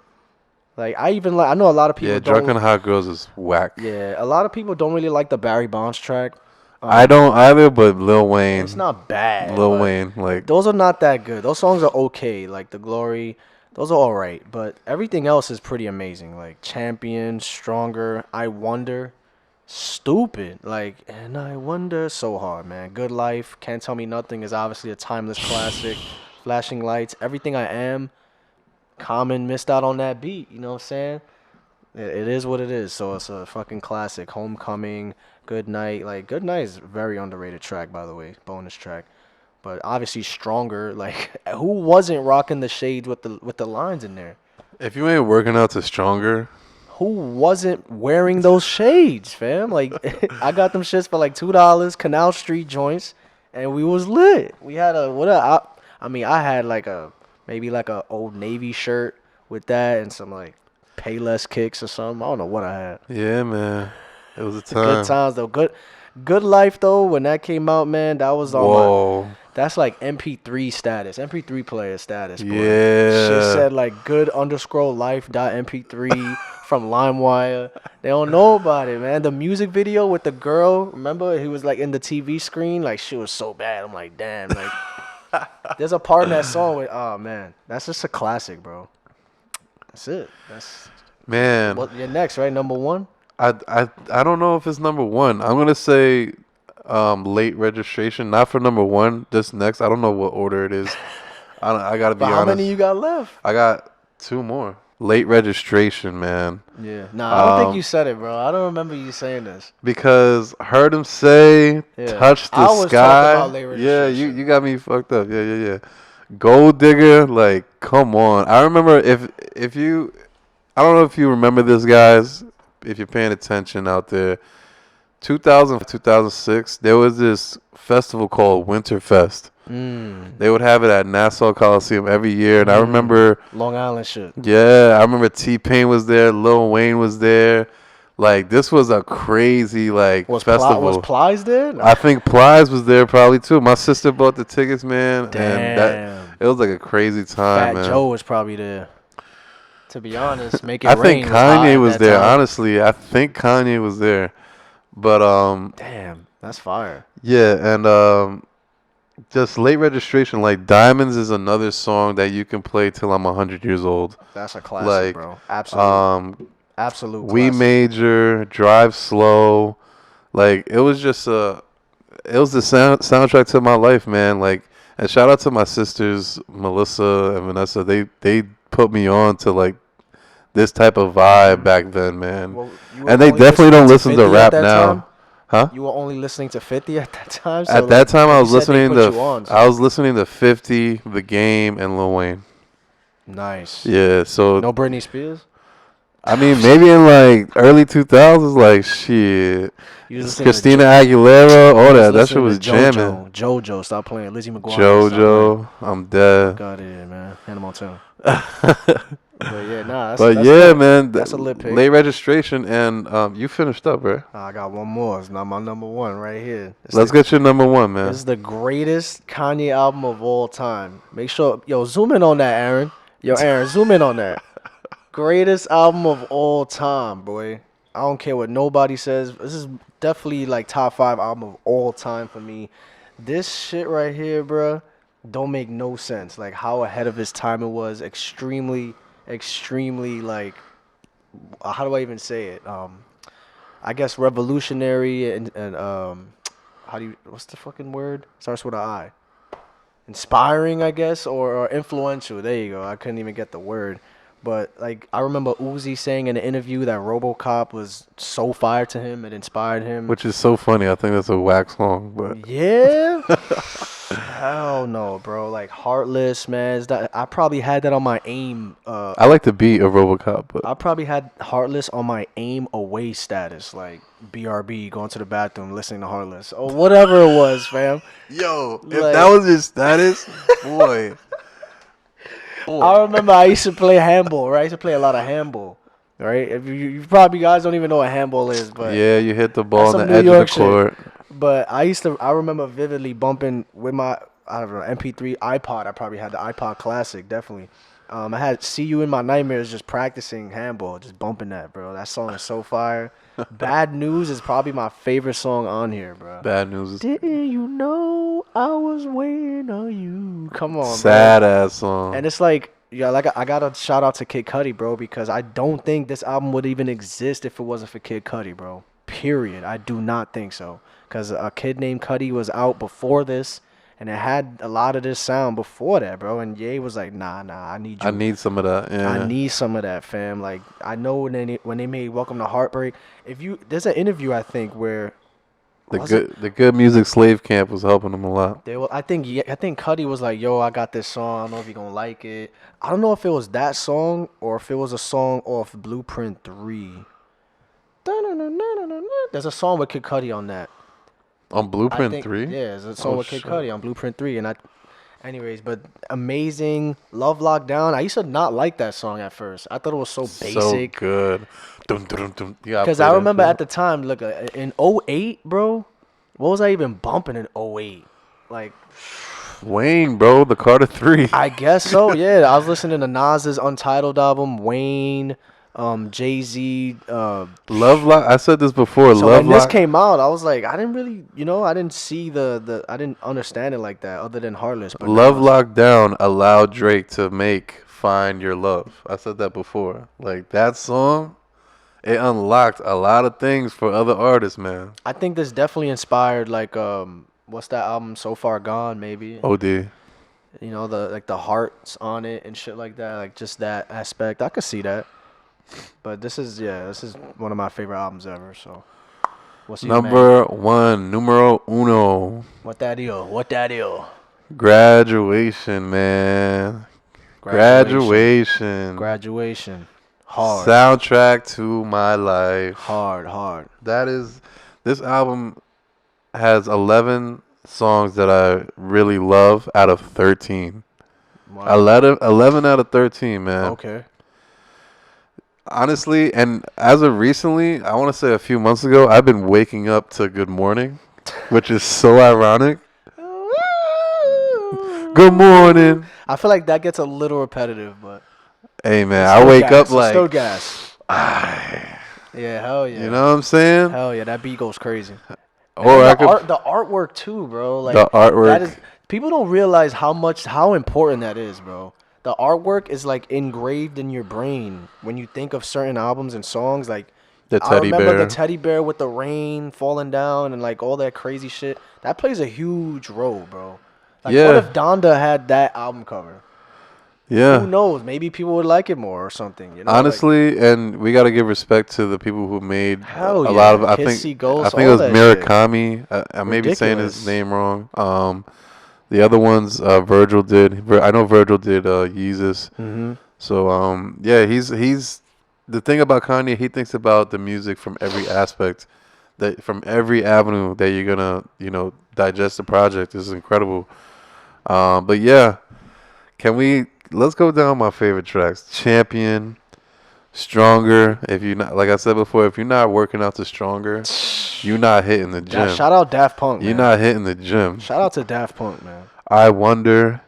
Like I know a lot of people. Yeah, Drunken Hot Girls is whack. Yeah, a lot of people don't really like the Barry Bonds track. I don't either, but Lil Wayne. It's not bad. Lil Wayne, like those are not that good. Those songs are okay. Like The Glory, those are all right. But everything else is pretty amazing. Like Champion, Stronger, I Wonder. Stupid, like, and I wonder so hard, man. Good Life, Can't Tell Me Nothing is obviously a timeless classic. Flashing Lights, Everything I Am. Common missed out on that beat, you know what I'm saying? It is what it is, so it's a fucking classic. Homecoming, Good Night. Like, Good Night is a very underrated track, by the way, bonus track. But obviously Stronger, like, who wasn't rocking the shades with the lines in there? If you ain't working out to Stronger. Who wasn't wearing those shades, fam? Like, I got them shits for like $2, Canal Street joints, and we was lit. We had I had like maybe like a Old Navy shirt with that and some like Payless kicks or something. I don't know what I had. Yeah, man. It was a time. Good times though. Good Life though. When that came out, man, that was on. That's like MP3 status, MP3 player status, boy. Shit Yeah. said like good underscore life dot MP3 from LimeWire. They don't know about it, man. The music video with the girl, remember he was like in the TV screen, like shit was so bad. I'm like, damn, like there's a part in that song with, oh man, that's just a classic, bro. That's it. That's Man, what you're next, right? Number one. I don't know if it's number one. I'm gonna say late registration, not for number one, just next. I don't know what order it is. I gotta be But how honest. many you got left? I got two more. Late registration, man. Yeah. Nah, I don't think you said it, bro. I don't remember you saying this. Because heard him say, Yeah. touch I the always talk sky. about late Yeah, registration. you got me fucked up. Yeah. Gold digger, like, come on. I remember if you, I don't know if you remember this, guys, if you're paying attention out there. 2006, there was this festival called Winterfest. They would have it at Nassau Coliseum every year, and I remember, Long Island shit. yeah, I remember T-Pain was there, Lil Wayne was there. Like, this was a crazy festival. Was Plies there? No. I think Plies was there probably too. My sister bought the tickets, man, and Damn. it was like a crazy time, Fat man. Joe was probably there. To be honest, Make It I Rain think hot Kanye at was that there. time. Honestly, I think Kanye was there. But Damn, that's fire. yeah, and just late registration, like Diamonds is another song that you can play till I'm 100 years old. That's a classic, Like, bro. Absolute. Absolute We classic. Major, Drive Slow, like it was just it was the soundtrack to my life, man. Like, and shout out to my sisters, Melissa and Vanessa. They put me on to like this type of vibe back then, man. Well, you were And they only definitely don't listening listen to 50 at rap that now. time? Huh? You were only listening to 50 at that time? So At that time, I was you said they listening put you on, to so- I was listening to 50, The Game, and Lil Wayne. Nice. Yeah, so No Britney Spears? I mean, maybe in like early 2000s, like shit, You was listening to Christina Aguilera, all that listening shit was to jamming. JoJo, stop playing. Lizzie McGuire. JoJo, I'm dead. Got it, man. Hannah Montana. But yeah, nah. But That's yeah, lit. man, That's a lit pick. late registration, and you finished up, right? I got one more. It's not my number one right here. Let's get your number one, man. This is the greatest Kanye album of all time. Make sure, zoom in on that, Aaron. Aaron, zoom in on that. Greatest album of all time, boy. I don't care what nobody says. This is definitely like top 5 album of all time for me. This shit right here, bruh, don't make no sense. Like how ahead of his time it was. Extremely like, how do I even say it? I guess revolutionary and what's the fucking word? Starts with an I. Inspiring, I guess, or influential. There you go. I couldn't even get the word. But like I remember Uzi saying in an interview that RoboCop was so fire to him, it inspired him. Which is so funny. I think that's a whack song, but Yeah. Hell no, bro. Like Heartless, man. I probably had that on my aim. I like the beat of RoboCop, but I probably had Heartless on my aim away status, like BRB, going to the bathroom, listening to Heartless, or whatever it was, fam. yo, if Like- that was your status, boy. I remember I used to play handball, right? I used to play a lot of handball, right? If you probably guys don't even know what handball is, but Yeah, you hit the ball That's on some the New edge York of the shit. court. But I remember vividly bumping with my, I don't know, MP3 iPod. I probably had the iPod Classic, definitely. I had See You in My Nightmares just practicing handball, just bumping that, bro. That song is so fire. Bad News is probably my favorite song on here, bro. Bad news is Didn't you know I was waiting on you? Come on, sad ass song. And it's like, yeah, like I got to shout out to Kid Cudi, bro, because I don't think this album would even exist if it wasn't for Kid Cudi, bro. Period. I do not think so. Because A Kid Named Cudi was out before this, and it had a lot of this sound before that, bro. And Ye was like, nah, I need you. I need some of that. Yeah. I need some of that, fam. Like, I know when they made Welcome to Heartbreak, there's an interview, I think, where the good music slave camp was helping him a lot. I think Cudi was like, yo, I got this song. I don't know if you're gonna like it. I don't know if it was that song or if it was a song off Blueprint 3. There's a song with Kid Cudi on that. On Blueprint think, 3? Yeah, there's a song Oh, with Kid shit. Cudi on Blueprint 3. Anyways, but amazing. Love Lockdown. I used to not like that song at first. I thought it was so basic. So good. Dun, dun, dun, dun. Yeah, Because I remember at the time, look, in 08, bro, what was I even bumping in 08? Like, Wayne, bro, the Carter 3. I guess so. Yeah, I was listening to Nas's Untitled album, Wayne, Jay-Z. Love Lock. I said this before. So Love when this Lock. came out, I was like, I didn't really, I didn't see I didn't understand it like that, other than Heartless. But Love now Lockdown allowed Drake to make Find Your Love. I said that before. Like that song, it unlocked a lot of things for other artists, man. I think this definitely inspired like what's that album, So Far Gone, maybe. OD. The hearts on it and shit like that, like just that aspect. I could see that. But this is one of my favorite albums ever. So what's your man? Number 1, numero uno. What that is? What that is? Graduation, man. Graduation. Graduation. Hard. Soundtrack to my life. Hard. This album has 11 songs that I really love out of 13. Wow. 11 out of 13, man. Okay. Honestly, and as of recently, I want to say a few months ago, I've been waking up to Good Morning, which is so ironic. Good morning. I feel like that gets a little repetitive, but Hey, man, I wake up like, still gas. Yeah, hell yeah. you know what I'm saying? Hell yeah, that beat goes crazy. Or I The artwork too, bro. Like the artwork. that is, people don't realize how important that is, bro. The artwork is like engraved in your brain when you think of certain albums and songs. Like The I teddy remember bear. the teddy bear with the rain falling down and like all that crazy shit. That plays a huge role, bro. Like Yeah. what if Donda had that album cover? Yeah. Who knows? Maybe people would like it more or something. You know, Honestly, and we got to give respect to the people who made Hell a yeah. lot of. Kissy Ghost, I think it all was that Murakami. I may be saying his Ridiculous. name wrong. The other ones, Virgil did. I know Virgil did Yeezus. Mm-hmm. So yeah, he's the thing about Kanye. He thinks about the music from every aspect, that from every avenue that you're gonna digest the project. This is incredible. But yeah, let's go down my favorite tracks. Champion, Stronger. If you not, like I said before, if you're not working out to Stronger, you're not hitting the gym. Shout out Daft Punk, You're man. not hitting the gym. Shout out to Daft Punk, man. I Wonder.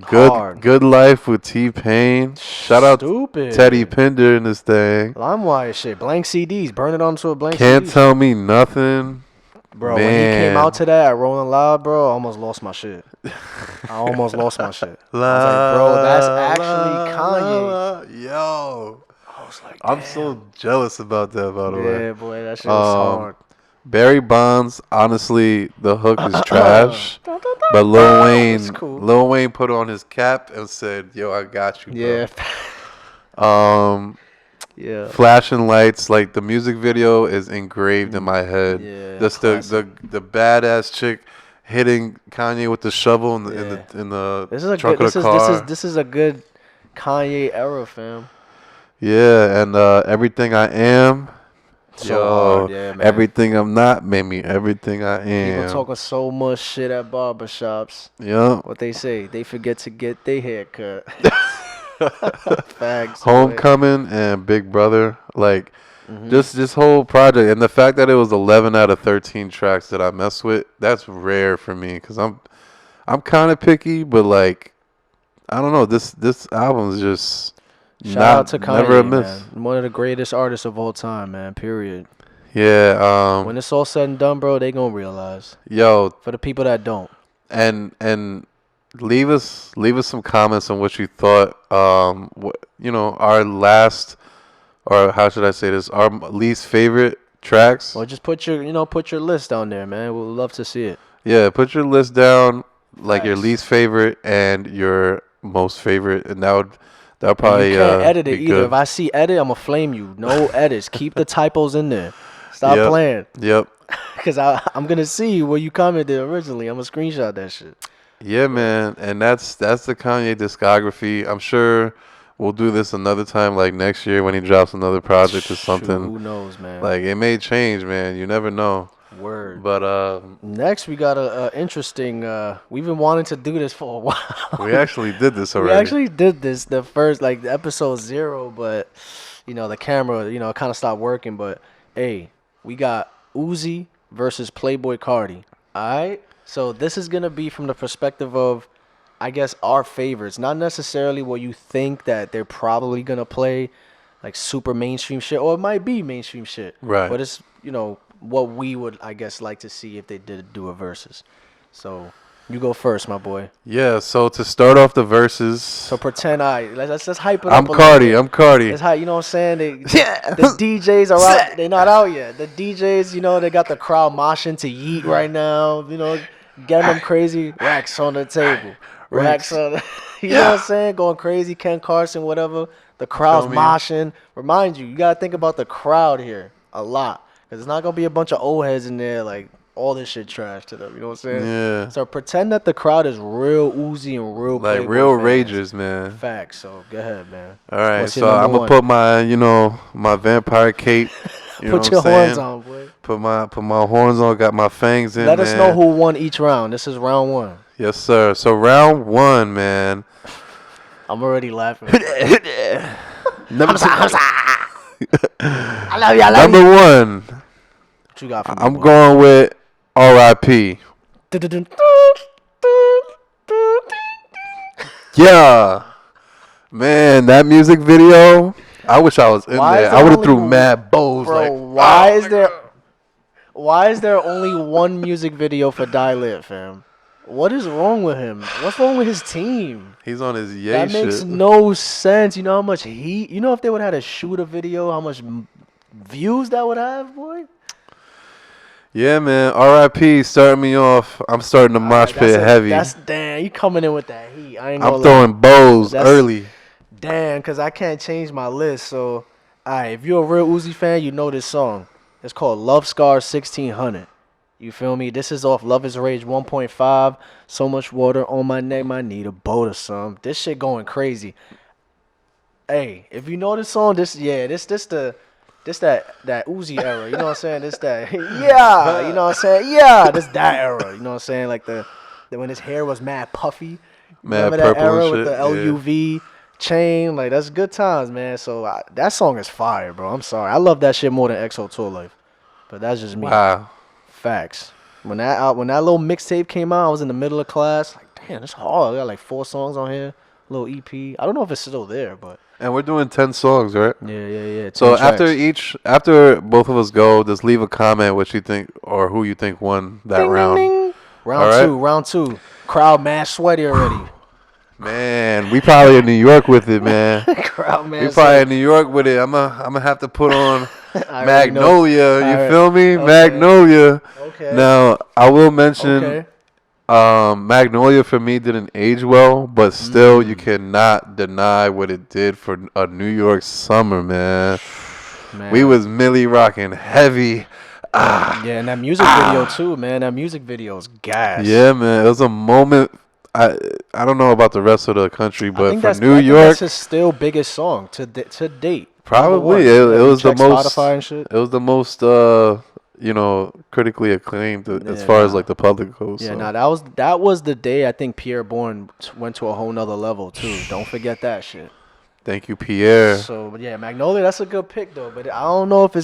Hard. Good Life with T-Pain. Shout out Stupid. Teddy Pinder in this thing. LimeWire shit. Blank CDs. Burn it onto a blank Can't CD. Tell Me Nothing. Bro, when he came Man. out to that at Rolling Loud, bro, I almost lost my shit. I almost lost my shit. I was like, bro, that's actually Kanye. Yo. I was like, I'm damn. so jealous about that, by the way. Yeah, boy, that shit was hard. Barry Bonds, honestly, the hook is trash. But Lil Wayne, It's cool. Lil Wayne put on his cap and said, "Yo, I got you, Yeah. bro." Yeah. Flashing lights, like the music video is engraved in my head. Yeah, Just classic. the badass chick hitting Kanye with the shovel in the This is a trunk good. of the car. This is a good Kanye era, fam. Yeah, and Everything I Am. So hard, yeah, man. Everything I'm not made me everything I am. People talking so much shit at barbershops. Yeah. What they say, they forget to get their hair cut. Facts. Homecoming and Big Brother, like Mm-hmm. just this whole project, and the fact that it was 11 out of 13 tracks that I mess with, that's rare for me because I'm kind of picky, but like I don't know, this album is just Shout out to Kanye, never a miss. man. One of the greatest artists of all time, man. Period. Yeah. When it's all said and done, bro, they gonna realize. Yo, For the people that don't. and leave us some comments on what you thought. Our last, or how should I say this, our least favorite tracks. Or just put your list down there, man. We'd love to see it. Yeah, put your list down, like your Facts. least favorite and your most favorite, and that'll And probably you can't edit be it either. good. If I see edit, I'm gonna flame you. No edits. Keep the typos in there. Stop Yep. playing. Yep. Because I'm gonna see where you commented originally. I'm gonna screenshot that shit. Yeah, man, and that's the Kanye discography. I'm sure we'll do this another time, like next year when he drops another project or Shoot, something. who knows, man? Like it may change, man. You never know. Word. But Next, we got a interesting. We've been wanting to do this for a while. we actually did this We already. actually did this the first episode 0, but the camera kind of stopped working. But hey, we got Uzi versus Playboy Cardi. All right. So this is gonna be from the perspective of, I guess, our favorites, not necessarily what you think that they're probably gonna play, like super mainstream shit, or it might be mainstream shit. Right. But it's what we would, I guess, like to see if they did do a versus. So you go first, my boy. Yeah. So to start off the verses, So pretend let's hype it I'm up. Cardi. I'm Cardi. It's hype. You know what I'm saying? The DJs are out. They're not out yet. The DJs, they got the crowd moshing to Yeet right now. Getting them crazy. Racks on the table. Racks on. You know what I'm saying? Going crazy. Ken Carson, whatever. The crowd's moshing. Remind you gotta think about the crowd here a lot, because it's not gonna be a bunch of old heads in there like all this shit trash to them. You know what I'm saying? Yeah. So pretend that the crowd is real Uzi and real Like Playboy real fans. rages, man. Facts. So go ahead, man. All right. What's your So number I'm gonna one? put my vampire cape. You know Put what your I'm saying? horns on, boy. Put my horns on. Got my fangs in. Let us man. know who won each round. This is round one. Yes, sir. So round one, man. I'm already laughing. Number I love you. I love Number you. one. What you got for me? I'm boy? going with R.I.P. Yeah, man, that music video. I wish I was in Why there. is I would have only threw one- mad bows. Bro, Like, why is there only one music video for Die Lit, fam? What is wrong with him? What's wrong with his team? he's on his yay That shit. makes no sense. You know how much heat? You know if they would have had to shoot a video, how much views that would have, boy? Yeah, man. R.I.P. starting me off. I'm starting the mosh pit heavy. Damn, you coming in with that heat. I ain't gonna I'm lie. throwing bows That's- early. Damn, because I can't change my list. So, alright, if you're a real Uzi fan, you know this song. It's called Love Scar 1600. You feel me? This is off Love is Rage 1.5. So much water on my neck, I need a boat or something. This shit going crazy. Hey, if you know this song, this that Uzi era. You know what I'm saying? This that yeah. You know what I'm saying? Yeah, this that era. You know what I'm saying? Like the when his hair was mad puffy. Mad Remember that purple era and with shit? the Yeah. LUV chain? Like that's good times, man. So that song is fire, bro. I'm sorry, I love that shit more than XO Tour Life, but that's just me. Wow. Facts. When that little mixtape came out, I was in the middle of class. Like, damn, it's hard. I got like 4 songs on here, little EP. I don't know if it's still there, but And we're doing 10 songs, right? yeah. So 10 tracks. after both of us go, just leave a comment what you think or who you think won that Ding, round. ding, ding. All right. Round two. Crowd mad sweaty already. Man, we probably in New York with it, man. Crowd mad We probably in New York with it. I'm gonna have to put on I already know. Magnolia. You Alright. feel me? Okay. Magnolia. Okay. Now I will mention Okay. Magnolia for me didn't age well, but still Mm. you cannot deny what it did for a New York summer, man. Man. We was Millie rocking heavy. Yeah, and that music video too, man. That music video is gas. Yeah, man. It was a moment. I don't know about the rest of the country, I but think for that's, New I think York, that's his still biggest song to date. probably Number one. it was the Check most. Spotify and shit. It was the most, critically acclaimed as Yeah, far as nah. like the public goes. Yeah, so. nah, that was the day I think Pierre Bourne went to a whole nother level too. Don't forget that shit. Thank you, Pierre. So but yeah, Magnolia, that's a good pick though. But I don't know if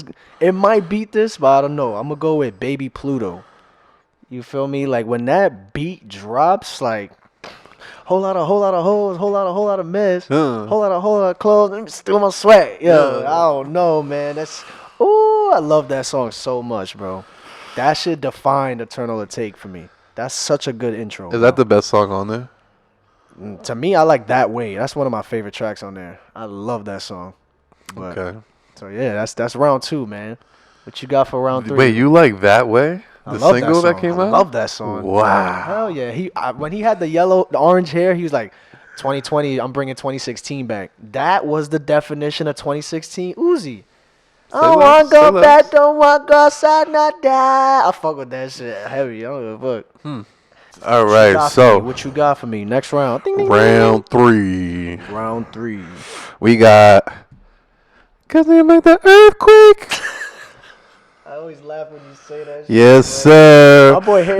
it might beat this, but I don't know. I'm gonna go with Baby Pluto. You feel me? Like when that beat drops, like whole lot of hoes, whole lot of mess, whole lot of clothes, let me steal my sweat. Yo, I don't know, man. I love that song so much, bro. That shit defined Eternal Take for me. That's such a good intro. Is that the best song on there? To me, I like That Way. That's one of my favorite tracks on there. I love that song. But, Okay. So yeah, that's round 2, man. What you got for round 3? Wait, you like That Way? I The love single that song. came I out? love that song. Wow. Hell yeah. When he had the orange hair, he was like, 2020, I'm bringing 2016 back. That was the definition of 2016 Uzi. I don't want to go back, don't want to go outside, not die. I fuck with that shit heavy. I don't give a fuck. All What you right, got for so me? What you got for me? Next round. Ding, ding, ding. round 3. Round 3. We got Cause they make the earthquake. I always laugh when you say that shit. Yes, sir. My boy Harry.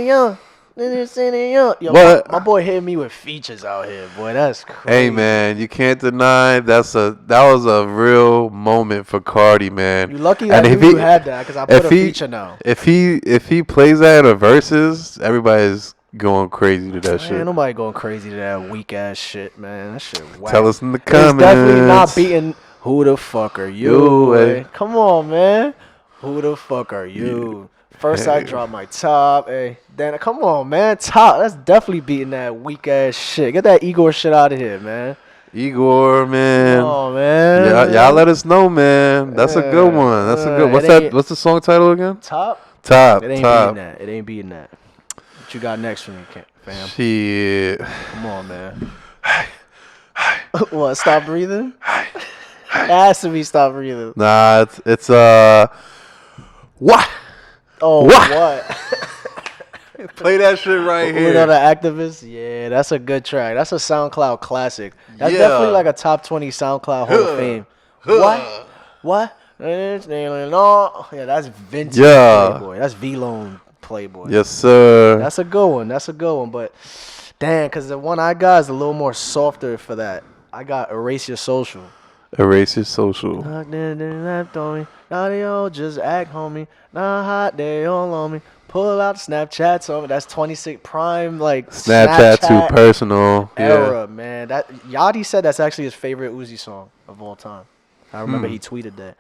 Young. Yo, What? my boy hit me with features out here, boy. That's crazy. Hey man, you can't deny that was a real moment for Cardi, man. You lucky And that if you he had that, because I put a feature now. if he plays that in a verses, everybody's going crazy to that Man, shit. nobody going crazy to that weak ass shit, man. That shit whack. Tell us in the It's comments. definitely not beating. Who the fuck are you? Hey. Come on, man. Who the fuck are you? First I Hey. drop my top, hey. Then come on, man. Top. That's definitely beating that weak ass shit. Get that Igor shit out of here, man. Igor, man. Come on, man. Y'all let us know, man. That's a good one. That's a good. What's the song title again? Top. Top. It ain't Top. beating that. It ain't beating that. What you got next for me, fam? Shit. Come on, man. What? Stop breathing? It has to be stop breathing. Nah, it's what? Oh, what? Play that shit right You know the activist? Yeah, that's a good track. That's a SoundCloud classic. That's definitely like a top 20 SoundCloud Hall of Fame. What? Yeah, that's vintage Playboy. That's V-Lone Playboy. Yes, sir. That's a good one. That's a good one. But damn, because the one I got is a little more softer for that. I got Erase Your Social. Erase Your Social. Left on me. Now they all just act homie. Now hot, they all on me. Pull out Snapchats on me. That's 26 prime, like Snapchat too personal. Era, man. That Yachty said that's actually his favorite Uzi song of all time. I remember he tweeted that.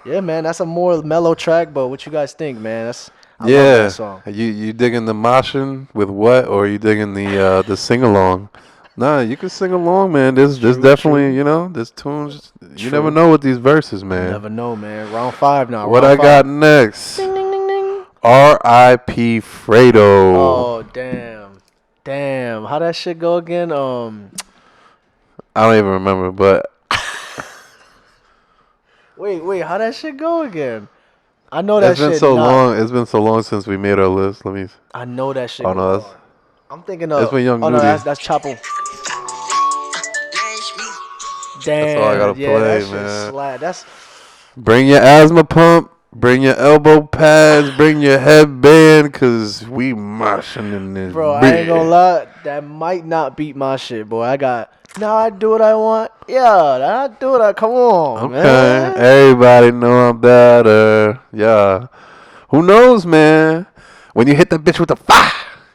Yeah, man, that's a more mellow track. But what you guys think, man? I love that song. You digging the moshin with what, or you digging the sing along? Nah, you can sing along, man. There's definitely, you know, there's tunes. You never know with these verses, man. You never know, man. Round 5 now. What round I 5. got next? Ding, ding, ding, ding. R.I.P. Fredo. Oh, damn. How that shit go again? I don't even remember, but wait. How that shit go again? I know that it's been shit. so long. It's been so long since we made our list. Let me. I know that shit. Oh no, that's. I'm thinking of. It's been Young Oh no, Nudie. that's Chapel. Damn. That's all I gotta play, that shit man. slap. That's. Bring your asthma pump. Bring your elbow pads. Bring your headband, cause we moshing in this. Bro, I ain't gonna lie. That might not beat my shit, boy. I got. Now I do what I want. Yeah, I do what I. Come on, Okay, man. everybody know I'm better. Yeah, who knows, man? When you hit that bitch with the fire,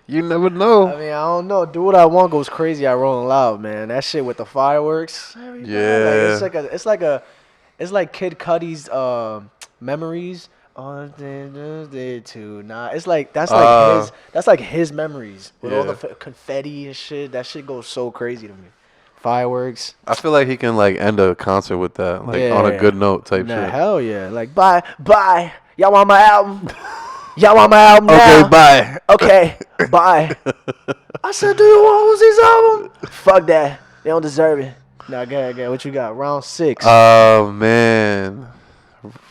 you never know. I mean, I don't know. Do what I want goes crazy. I Rolling Loud, man. That shit with the fireworks. Yeah. It's like Kid Cudi's memories. On day two. Nah, it's like that's like his memories with all the confetti and shit. That shit goes so crazy to me. Fireworks. I feel like he can like end a concert with that, like on a good note type shit. Hell yeah. Like bye. Y'all want my album? Y'all want my album now? Okay, bye. Okay, bye. I said, do you want Uzi's album? Fuck that. They don't deserve it. Nah, go ahead. What you got? Round 6. Oh man,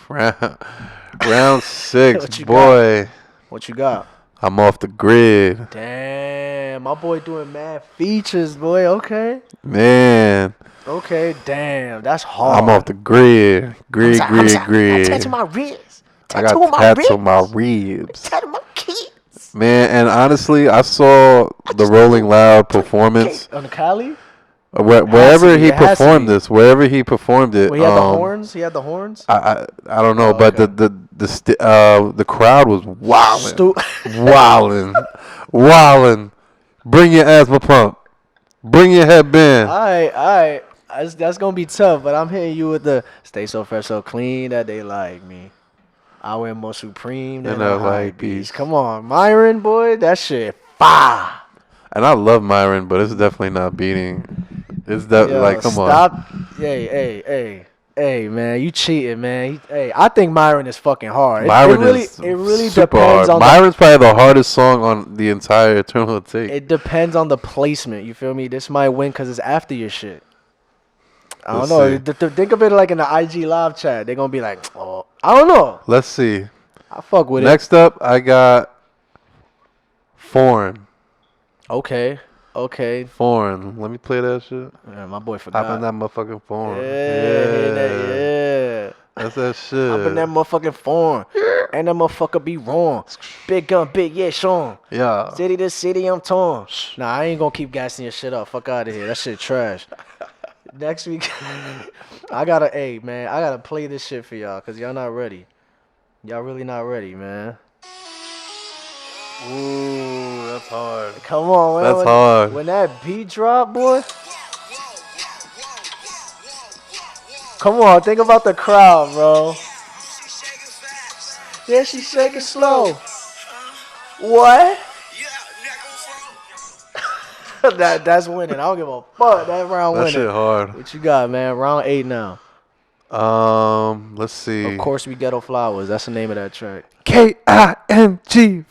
round 6, What you boy. What you got? I'm off the grid. Damn, my boy doing mad features, boy. Okay. Man. Okay, damn, that's hard. I'm off the grid. Grid. I tattoo my ribs. I got tats on my ribs. Tattoo my kids. Man, and honestly, I saw the Rolling Loud performance. On the Cali? Wherever he performed this, wherever he performed it. Well, he had the horns. He had the horns. I don't know, but okay. the crowd was wilding. Bring your asthma pump. Bring your headband. All right. That's gonna be tough, but I'm hitting you with the stay so fresh, so clean that they like me. I wear more supreme than a high beast. Come on, Myron, boy, that shit fire. And I love Myron, but it's definitely not beating. It's definitely like, come on. Stop. Hey, man, you cheating, man. I think Myron is fucking hard. It really depends on. Myron's probably the hardest song on the entire Eternal Take. It depends on the placement. You feel me? This might win because it's after your shit. I don't know. Think of it like in the IG live chat. They're gonna be like, oh, I don't know. Let's see. I fuck with it. Next up, I got Foreign. Okay. Foreign. Let me play that shit. Yeah, my boy forgot. Hop in that motherfucking Foreign. Yeah. That's that shit. Hop in that motherfucking Foreign. And that motherfucker be wrong. Big gun, big, yeah, Sean. Yeah. City to city, I'm torn. Nah, I ain't gonna keep gassing your shit up. Fuck out of here. That shit trash. Next week, I gotta play this shit for y'all, cause y'all not ready. Y'all really not ready, man. Ooh, that's hard. Come on, man. That's hard. When that beat drop, boy. Come on, think about the crowd, bro. Yeah, she shaking slow. What? That's winning. I don't give a fuck. That round That winning. shit hard. What you got, man? Round 8 now. Let's see. Of course, we Ghetto Flowers. That's the name of that track. KINGVAMP.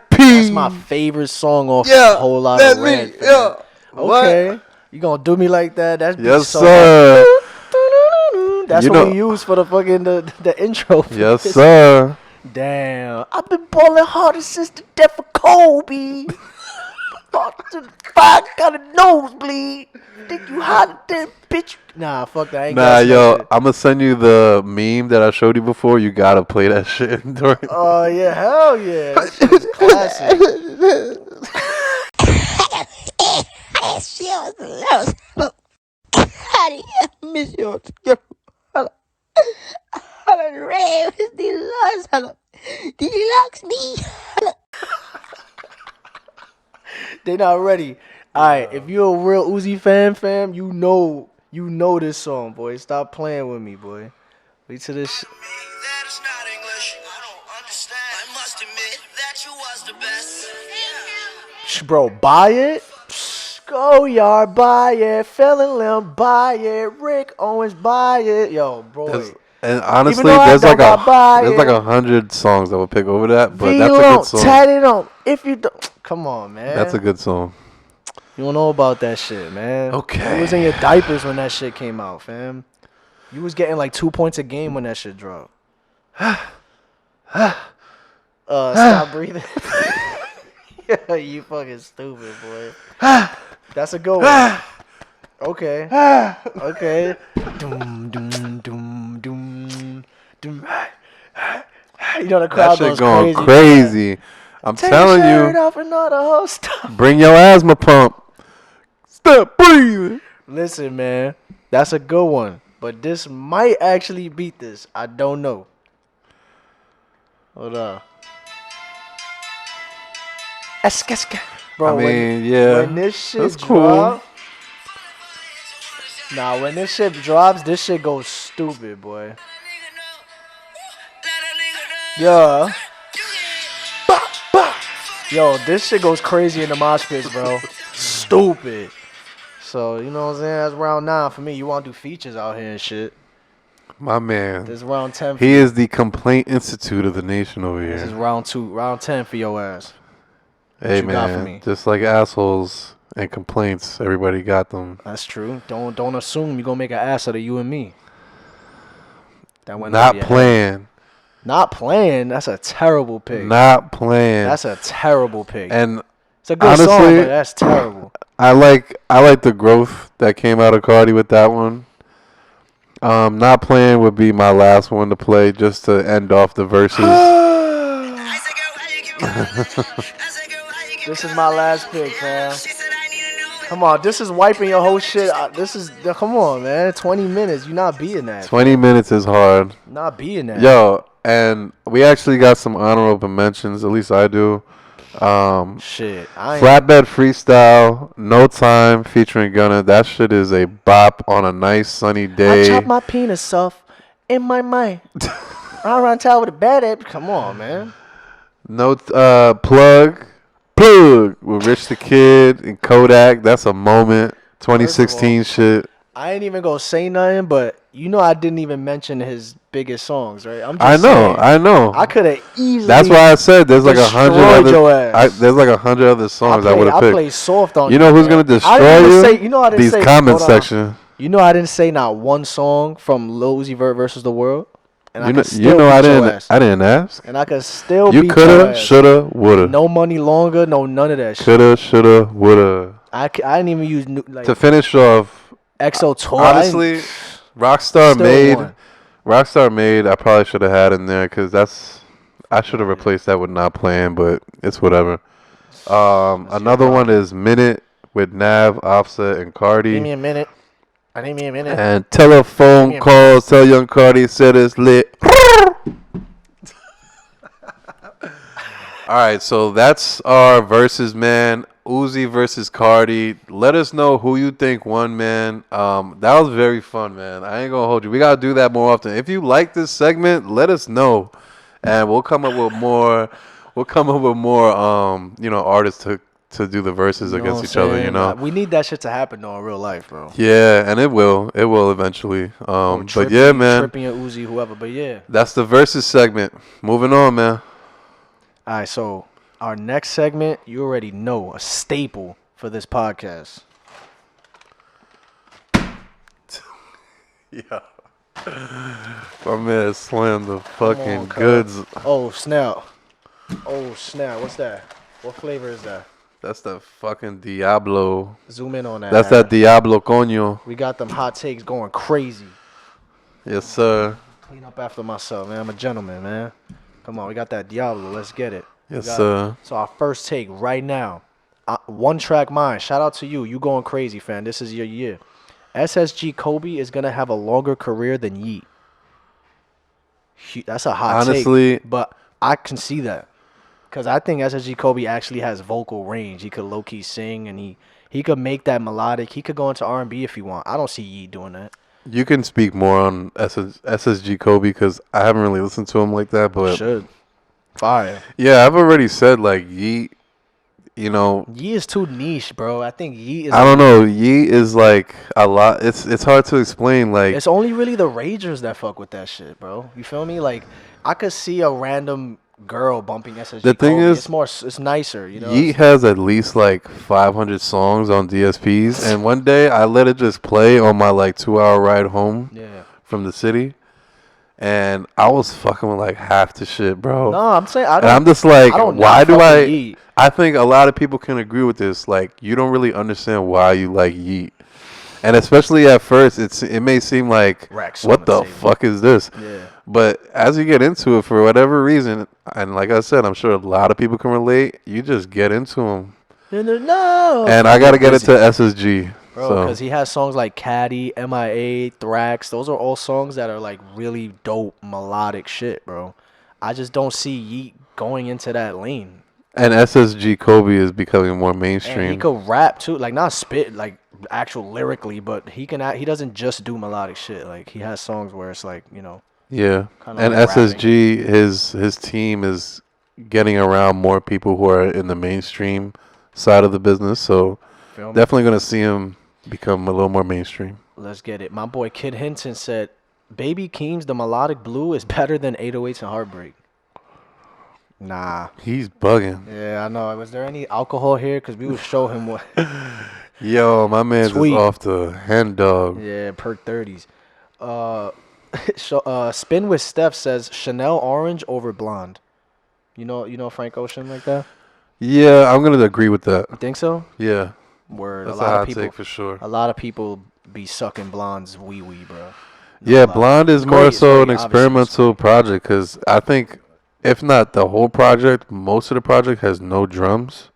That's my favorite song off a whole lot of Red. Yeah. Okay. What? You gonna do me like that? That's Yes, so sir. That's You what know- we use for the fucking the intro. For Yes, this. sir. Damn. I've been balling harder since the death of Kobe. I got a nosebleed. Think you hot than bitch? Nah, fuck that. I ain't Nah, got yo, shit. I'm gonna send you the meme that I showed you before. You gotta play that shit during. Oh yeah, hell yeah. That shit's classic. Miss you. Ray with the deluxe me. They not ready. Alright, if you're a real Uzi fam, you know this song, boy. Stop playing with me, boy. Wait till this That is not English. I don't understand. I must admit that you was the best. Bro, buy it. Psh, go yard, buy it. Felon Lim, buy it. Rick Owens, buy it. Yo, bro. And honestly, though I there's don't like got buy there's it. like 100 songs that will pick over that, but that's a good song. Tat it on. If you don't, come on, man. That's a good song. You don't know about that shit, man. Okay. You was in your diapers when that shit came out, fam. You was getting like 2 points a game when that shit dropped. Stop breathing. Yeah, you fucking stupid, boy. That's a good one. Okay. Okay. Doom, doom, doom, doom, doom. You know the crowd That shit goes going crazy. crazy. I'm Take telling your shirt you, off and not a whole stop. bring your asthma pump. Stop breathing. Listen, man, that's a good one, but this might actually beat this. I don't know. Hold up. Bro, I mean, yeah, when this shit that's cool. drop, when this shit drops, this shit goes stupid, boy. Yeah. Yo, this shit goes crazy in the mosh pits, bro. Stupid. So, you know what I'm saying? That's round 9 for me. You want to do features out here and shit. My man. This is round 10 for He you. is the complaint institute of the nation over This is here. round 2. Round 10 for your ass. Hey, you got for man. me? Just like assholes and complaints, everybody got them. That's true. Don't assume you're going to make an ass out of you and me. That went over Not your head. playing. Not playing. That's a terrible pick. Not playing. That's a terrible pick. And It's a good honestly, song, but that's terrible. I like the growth that came out of Cardi with that one. Not playing would be my last one to play just to end off the verses. This is my last pick, fam. Come on, this is wiping your whole shit. Come on, man. 20 minutes. You're not beating that. 20 minutes is hard. Not beating that. Yo, and we actually got some honorable mentions, at least I do. Shit. Flatbed Freestyle, No Time featuring Gunna. That shit is a bop on a nice sunny day. I chop my penis off in my mind. I run town with a bad app. Come on, man. No Plug with Rich the Kid and Kodak. That's a moment. 2016 shit. I ain't even gonna say nothing, but you know I didn't even mention his biggest songs, right? I'm just I know. saying, I could have easily. That's why I said there's like 100 destroyed other. your ass. There's like 100 other songs I would have I picked. play soft on You know who's gonna destroy you? I didn't These say, comment hold on. section. You know I didn't say not one song from Lil Uzi Vert versus the World, and I didn't ask. And I could still. You beat your coulda, ass. shoulda, woulda. No money longer, no none of that shit. Coulda, shoulda, woulda. I didn't even use like To finish off, EXO tour. honestly, Rockstar Still made won. Rockstar Made, I probably should have had in there because I should have Yeah. replaced that with Not Playing, but it's whatever. Let's get Another one rocking. is Minute with Nav, Offset, and Give Cardi. me a minute. I need me a minute. And telephone Yeah. calls, tell young Cardi said it's lit. All right, so that's our versus, man. Uzi versus Cardi. Let us know who you think won, man. That was very fun, man. I ain't gonna hold you. We gotta do that more often. If you like this segment, let us know, and we'll come up with more. We'll come up with more, artists to do the verses You know against what each I'm other. You saying? know. We need that shit to happen though in real life, bro. Yeah, and it will. It will eventually. Or But yeah, man. Trippy and Uzi, whoever. But yeah. That's the versus segment. Moving on, man. All right, so our next segment, you already know, a staple for this podcast. Yeah. My man slammed the fucking cuz. goods. Oh, snap. Oh, snap. What's that? What flavor is that? That's the fucking Diablo. Zoom in on that. That's that Diablo coño. We got them hot takes going crazy. Yes, sir. Clean up after myself, man. I'm a gentleman, man. Come on, we got that Diablo. Let's get it. Yes, We got sir. it. So our first take right now. One Track Mind. Shout out to you. You going crazy, fan. This is your year. SSG Kobe is going to have a longer career than Yeet. That's a hot Honestly- take. But I can see that. Because I think SSG Kobe actually has vocal range. He could low-key sing, and he could make that melodic. He could go into R&B if he want. I don't see Yeet doing that. You can speak more on SSG Kobe because I haven't really listened to him like that. But Should. Fire. yeah, I've already said like Yeet. You know, Yeet is too niche, bro. I think Yeet is... I don't know. Yeet is like a lot. It's hard to explain. Like It's only really the Ragers that fuck with that shit, bro. You feel me? Like, I could see a random girl bumping SSG The thing Kobe. is, It's nicer, you know? Yeet has at least like 500 songs on DSPs, and one day I let it just play on my like 2-hour ride home Yeah. from the city, and I was fucking with like half the shit, bro. No, I'm saying I And don't. I'm just like, I don't why not do fuck I? with Yeet. I think a lot of people can agree with this. Like, you don't really understand why you like Yeet, and especially at first, it may seem like, Racks on what the the table. fuck is this? Yeah. But as you get into it, for whatever reason, and like I said, I'm sure a lot of people can relate. You just get into them, No. and I gotta get into SSG. Bro, So because he has songs like Caddy, MIA, Thrax. Those are all songs that are like really dope melodic shit, bro. I just don't see Yeet going into that lane. and SSG Kobe is becoming more And mainstream. he could rap too, like not spit like actual lyrically, but he doesn't just do melodic shit. Like he has songs where it's like, you know, Yeah, kinda and like SSG, his team is getting around more people who are in the mainstream side of the business. So feel me? definitely gonna see him become a little more mainstream. Let's get it. My boy Kid Hinton said, "Baby Keem's The Melodic Blue is better than 808s and Heartbreak." Nah. He's bugging. Yeah, I know. Was there any alcohol here? Because we would show him what. Yo, my man's Sweet. is off the hen dog. Yeah, perk 30s. Spin with Steph says Chanel Orange over Blonde. You know Frank Ocean like that? Yeah, I'm gonna agree with that. You think so? Yeah, Word. that's a a lot hot of people. take for sure. A lot of people be sucking Blonde's wee wee, bro. Yeah, a lot. Blonde is It's more great, so it's an great, obviously, experimental project because I think, if not the whole project, most of the project has no drums.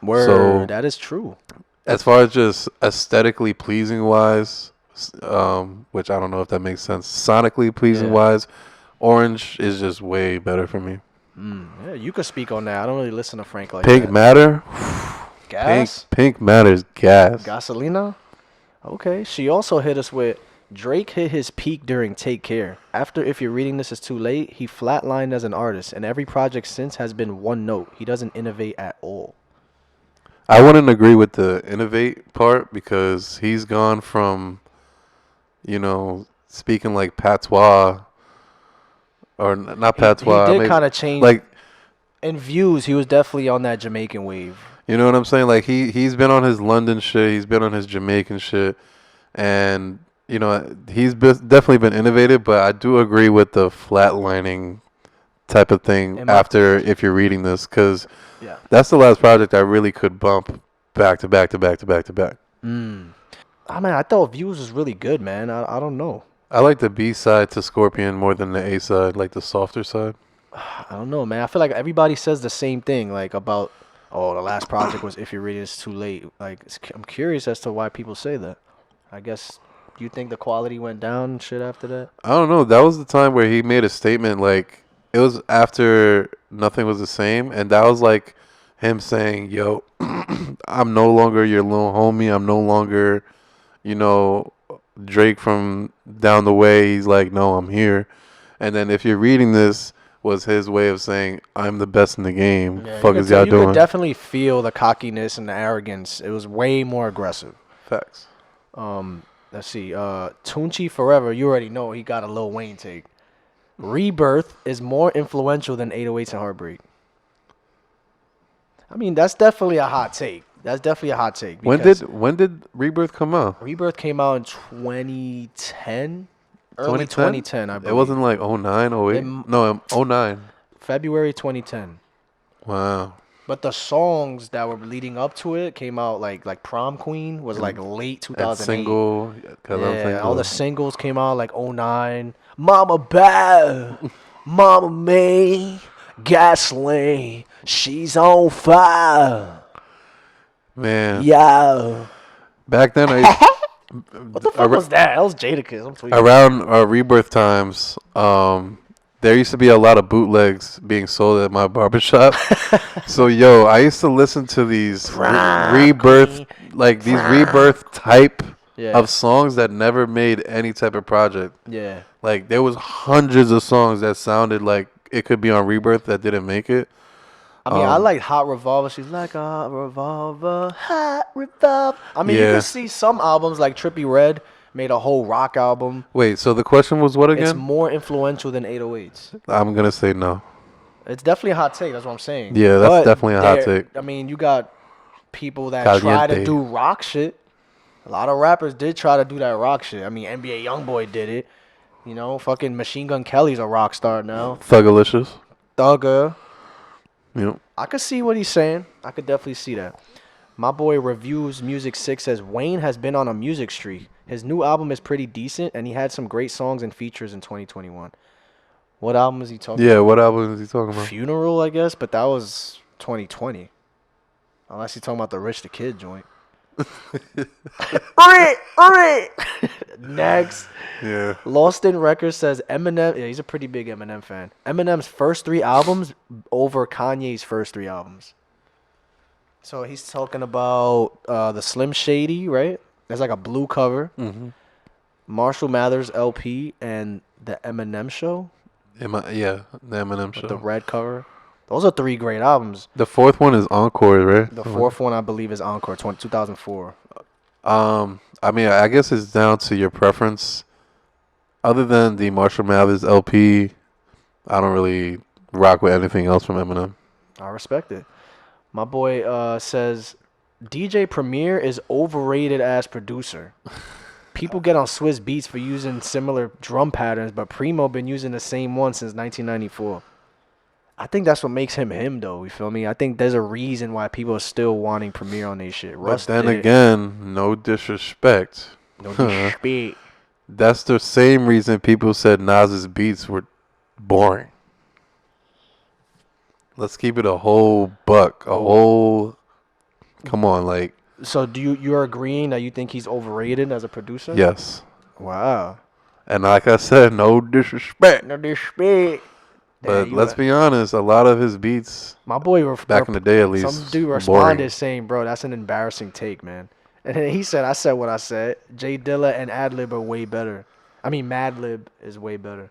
Word. So- That is true. As far as just aesthetically pleasing wise, which I don't know if that makes sense, sonically pleasing Yeah. wise, Orange is just way better for me. Yeah, you could speak on that. I don't really listen to Frank like Pink that. Matter, Gas? Pink Matter's gas. Gasolina? Okay. She also hit us with Drake hit his peak during Take Care. After If You're Reading This Is Too Late, he flatlined as an artist, and every project since has been one note. He doesn't innovate at all. I wouldn't agree with the innovate part because he's gone from, speaking like patois, or not patois. He did maybe- kind of change. like, in views, he was definitely on that Jamaican wave. you know what I'm saying? Like he's been on his London shit, he's been on his Jamaican shit, and he's definitely been innovative. But I do agree with the flatlining type of thing Am I- after If You're Reading This, because Yeah. that's the last project I really could bump back to back to back to back to back. I mean, I thought views was really good, man. I don't know. I like the B side to Scorpion more than the A side, like the softer side. I don't know, man. I feel like everybody says the same thing, like about, oh, the last project was If You're Ready It's Too Late. Like, I'm curious as to why people say that. I guess, do you think the quality went down and shit after that? I don't know. That was the time where he made a statement like it was after Nothing Was the Same, and that was like him saying, "Yo, I'm no longer your little homie. I'm no longer, you know, Drake from down the way." He's like, "No, I'm here." And then if you're reading this, was his way of saying, "I'm the best in the game." Yeah, Fuck is y'all you could doing? definitely feel the cockiness and the arrogance. It was way more aggressive. Facts. Let's see. Tunchi Forever, you already know he got a Lil Wayne take. Rebirth is more influential than 808s and Heartbreak. I mean, that's definitely a hot take. That's definitely a hot take. because When did Rebirth come out? Rebirth came out in 2010? Early 2010, I believe. It wasn't like 09, 08? No, 09. February 2010. Wow. But the songs that were leading up to it came out like Prom Queen was like late That 2008. single. 'Cause I'm Yeah, single. all the singles came out like 09. Mama Bad, Mama May, Gasoline, she's on fire. Man. Yeah. Back then, What the fuck was that? That was Jadakiss. I'm tweaking. around Rebirth times, there used to be a lot of bootlegs being sold at my barbershop. So, yo, I used to listen to these Rebirth, like these Rebirth type Yeah. of songs that never made any type of project. Yeah. Like, there was hundreds of songs that sounded like it could be on Rebirth that didn't make it. I mean, I like Hot Revolver. She's like a hot revolver, hot revolver. I mean, you Yeah. can see some albums like Trippie Redd made a whole rock album. Wait, so the question was what It's again? more influential than 808s. I'm going to say no. It's definitely a hot take. That's what I'm saying. Yeah, that's definitely a hot there- take. I mean, you got people that try to Caliente. do rock shit. A lot of rappers did try to do that rock shit. I mean, NBA YoungBoy did it. You know, fucking Machine Gun Kelly's a rock star now. Thugalicious. Thugger. You know. I could see what he's saying. I could definitely see that. My boy Reviews Music 6 says Wayne has been on a music streak. His new album is pretty decent, and he had some great songs and features in 2021. What album is he talking Yeah, about? what album is he talking about? Funeral, I guess, but that was 2020. Unless he's talking about the Rich the Kid joint. Next. Yeah. Lost in Records says Eminem. Yeah, he's a pretty big Eminem fan. Eminem's first 3 albums over Kanye's first 3 albums. So he's talking about the Slim Shady, right? There's like a blue cover. Mm-hmm. Marshall Mathers LP and the Eminem Show Yeah, the Eminem with show. the red cover. Those are 3 great albums. The fourth one is Encore, right? The 4th one, I believe, is Encore 2004. I mean, I guess it's down to your preference. Other than the Marshall Mathers LP, I don't really rock with anything else from Eminem. I respect it. My boy says DJ Premier is overrated as producer. People get on Swiss Beats for using similar drum patterns, but Primo been using the same one since 1994. I think that's what makes him him, though. You feel me? I think there's a reason why people are still wanting Premier on their shit. But then again, no disrespect. no disrespect. That's the same reason people said Nas's beats were boring. Let's keep it a whole buck. Come on, like. So you're agreeing that you think he's overrated as a producer? Yes. Wow. And like I said, no disrespect. No disrespect. But let's be honest, a lot of his beats, my boy back in the day at least, some dude were responded boring. saying, "Bro, that's an embarrassing take, man." And then he said, "I said what I said. Jay Dilla and Adlib are way better. I mean, Madlib is way better."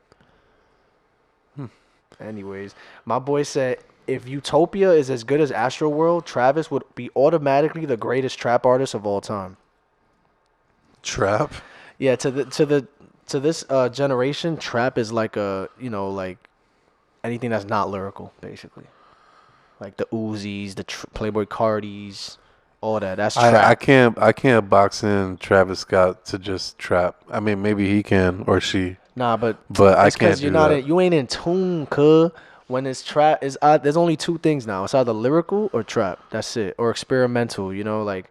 Anyways, my boy said, "If Utopia is as good as Astroworld, Travis would be automatically the greatest trap artist of all time." Trap? Yeah, to this generation, trap is like like anything that's not lyrical, basically. Like the Uzis, the Playboy Cardis, all that. That's trap. I can't box in Travis Scott to just trap. I mean, maybe he can or she. Nah, but I it's can't 'cause do you're not that. you ain't in tune, cuh. When it's trap, there's only 2 things now. It's either lyrical or trap. That's it, or experimental. Like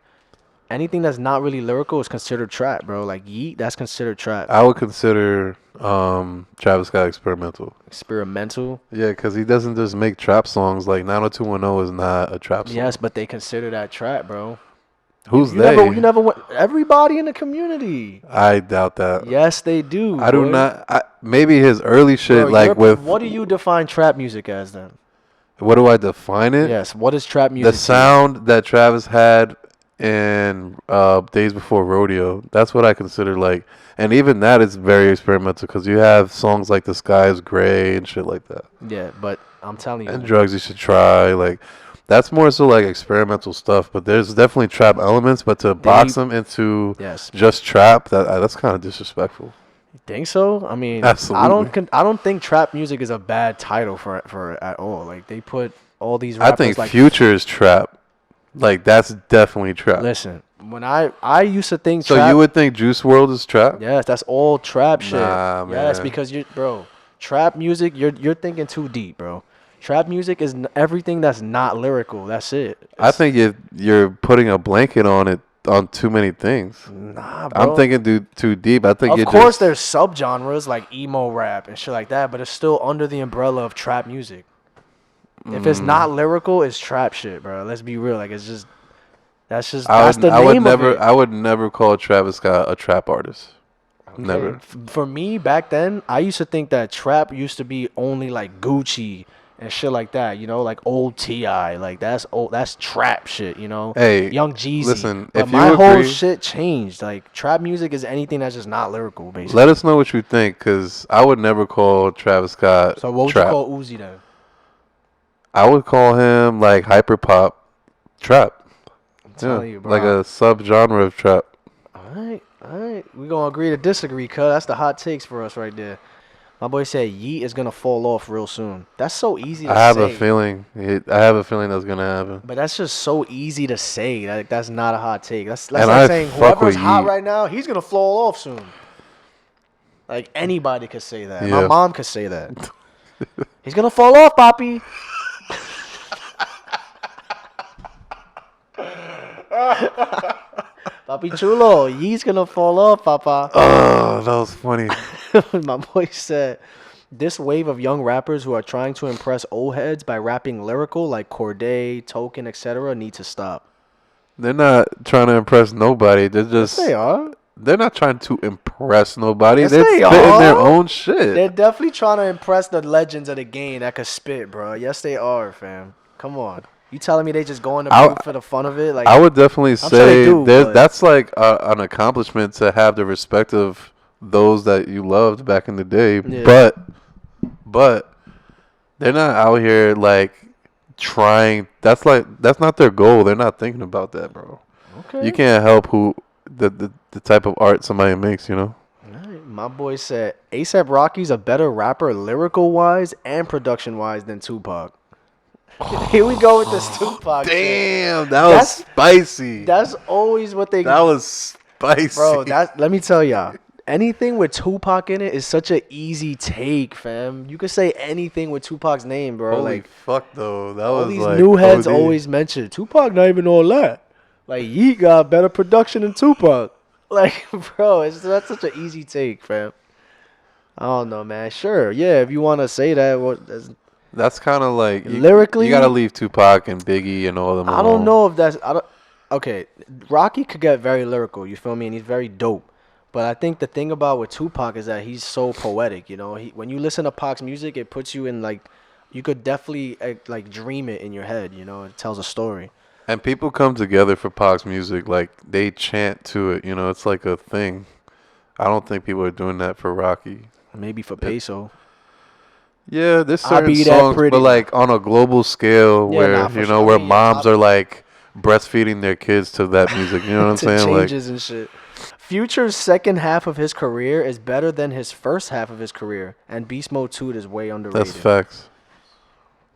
anything that's not really lyrical is considered trap, bro. Like Yeet, that's considered trap. I would consider Travis Scott experimental. Experimental. Yeah, because he doesn't just make trap songs. Like 90210 is not a trap song. Yes, but they consider that trap, bro. Who's You they? never, you never went. Everybody in the community. I doubt that. Yes, they do. I do boy. not. Maybe his early shit, Bro, like with. What do you define trap music as then? What do I define it? Yes. What is trap music? The sound that Travis had in Days Before Rodeo. That's what I consider like. And even that is very experimental because you have songs like The Sky is Gray and shit like that. Yeah, but I'm telling you. And Drugs You Should Try. Like, that's more so like experimental stuff. But there's definitely trap elements. But to box them into just trap, that's kind of disrespectful. You think so? I mean, absolutely. I don't think trap music is a bad title for it at all. Like they put all these. I think Future is trap. Like that's definitely trap. Listen, when I used to think. So trap, you would think Juice WRLD is trap? Yes, that's all trap shit. Nah, yes, man. because trap music. You're thinking too deep, bro. Trap music is everything that's not lyrical. That's it. I think you're putting a blanket on it on too many things. Nah, bro. I'm thinking too deep. I think of course there's subgenres like emo rap and shit like that, but it's still under the umbrella of trap music. If it's not lyrical, it's trap shit, bro. Let's be real. Like that's the name of it. I would never call Travis Scott a trap artist. Okay. Never. For me back then, I used to think that trap used to be only like Gucci and shit like that, you know, like old T.I. Like that's trap shit, you know. Hey, Young Jeezy. Listen, but if my you whole agree, shit changed. Like trap music is anything that's just not lyrical, basically. Let us know what you think, cause I would never call Travis Scott. So what would trap. you call Uzi then? I would call him like hyper pop trap. I'm telling you, bro. Like a subgenre of trap. All right. We're going to agree to disagree, cuz. That's the hot takes for us right there. My boy said Yeet is going to fall off real soon. That's so easy to say. I have a feeling that's going to happen. But that's just so easy to say. Like, that's not a hot take. That's and like saying fuck whoever's with hot Yeet. right now, he's going to fall off soon. Like, anybody could say that. Yeah. My mom could say that. He's going to fall off, Papi. Papi Chulo, Yeet's gonna fall off, Papa. Oh, that was funny. My boy said, this wave of young rappers who are trying to impress old heads by rapping lyrical like Corday, Token, etc. need to stop. They're not trying to impress nobody. They're just. Yes, they are. They're not trying to impress nobody. Yes, They're they spitting are. their own shit. They're definitely trying to impress the legends of the game that could spit, bro. Yes, they are, fam. Come on. You telling me they just going to for the fun of it? Like I would definitely sure they say do, that's like an accomplishment to have the respect of those that you loved back in the day. Yeah. But they're not out here like trying. That's not their goal. They're not thinking about that, bro. Okay. You can't help who the type of art somebody makes, you know. All right. My boy said A$AP Rocky's a better rapper lyrical wise and production wise than Tupac. Here we go with this Tupac. Damn, that was spicy. That's always what they. That was spicy, bro. Let me tell y'all. Anything with Tupac in it is such an easy take, fam. You could say anything with Tupac's name, bro. Holy like fuck, though. That all was these like new heads OD. always mention Tupac. Not even all that. Like Yeet got better production than Tupac. Like, bro, that's such an easy take, fam. I don't know, man. Sure, yeah. If you want to say that, that's kind of like lyrically. You gotta leave Tupac and Biggie and all them. I don't know if that's. Okay, Rocky could get very lyrical. You feel me? And he's very dope. But I think the thing about with Tupac is that he's so poetic. You know, when you listen to Pac's music, it puts you in like, you could definitely like dream it in your head. You know, it tells a story. And people come together for Pac's music, like they chant to it. You know, it's like a thing. I don't think people are doing that for Rocky. Maybe for Peso. Yeah, there's certain Be songs, pretty. but like on a global scale, Yeah, where nah, for you know sure. where Yeah, moms are like breastfeeding their kids to that music. You know what I'm to saying? Like changes and shit. Future's second half of his career is better than his first half of his career, and Beast Mode 2 is way underrated. that's facts.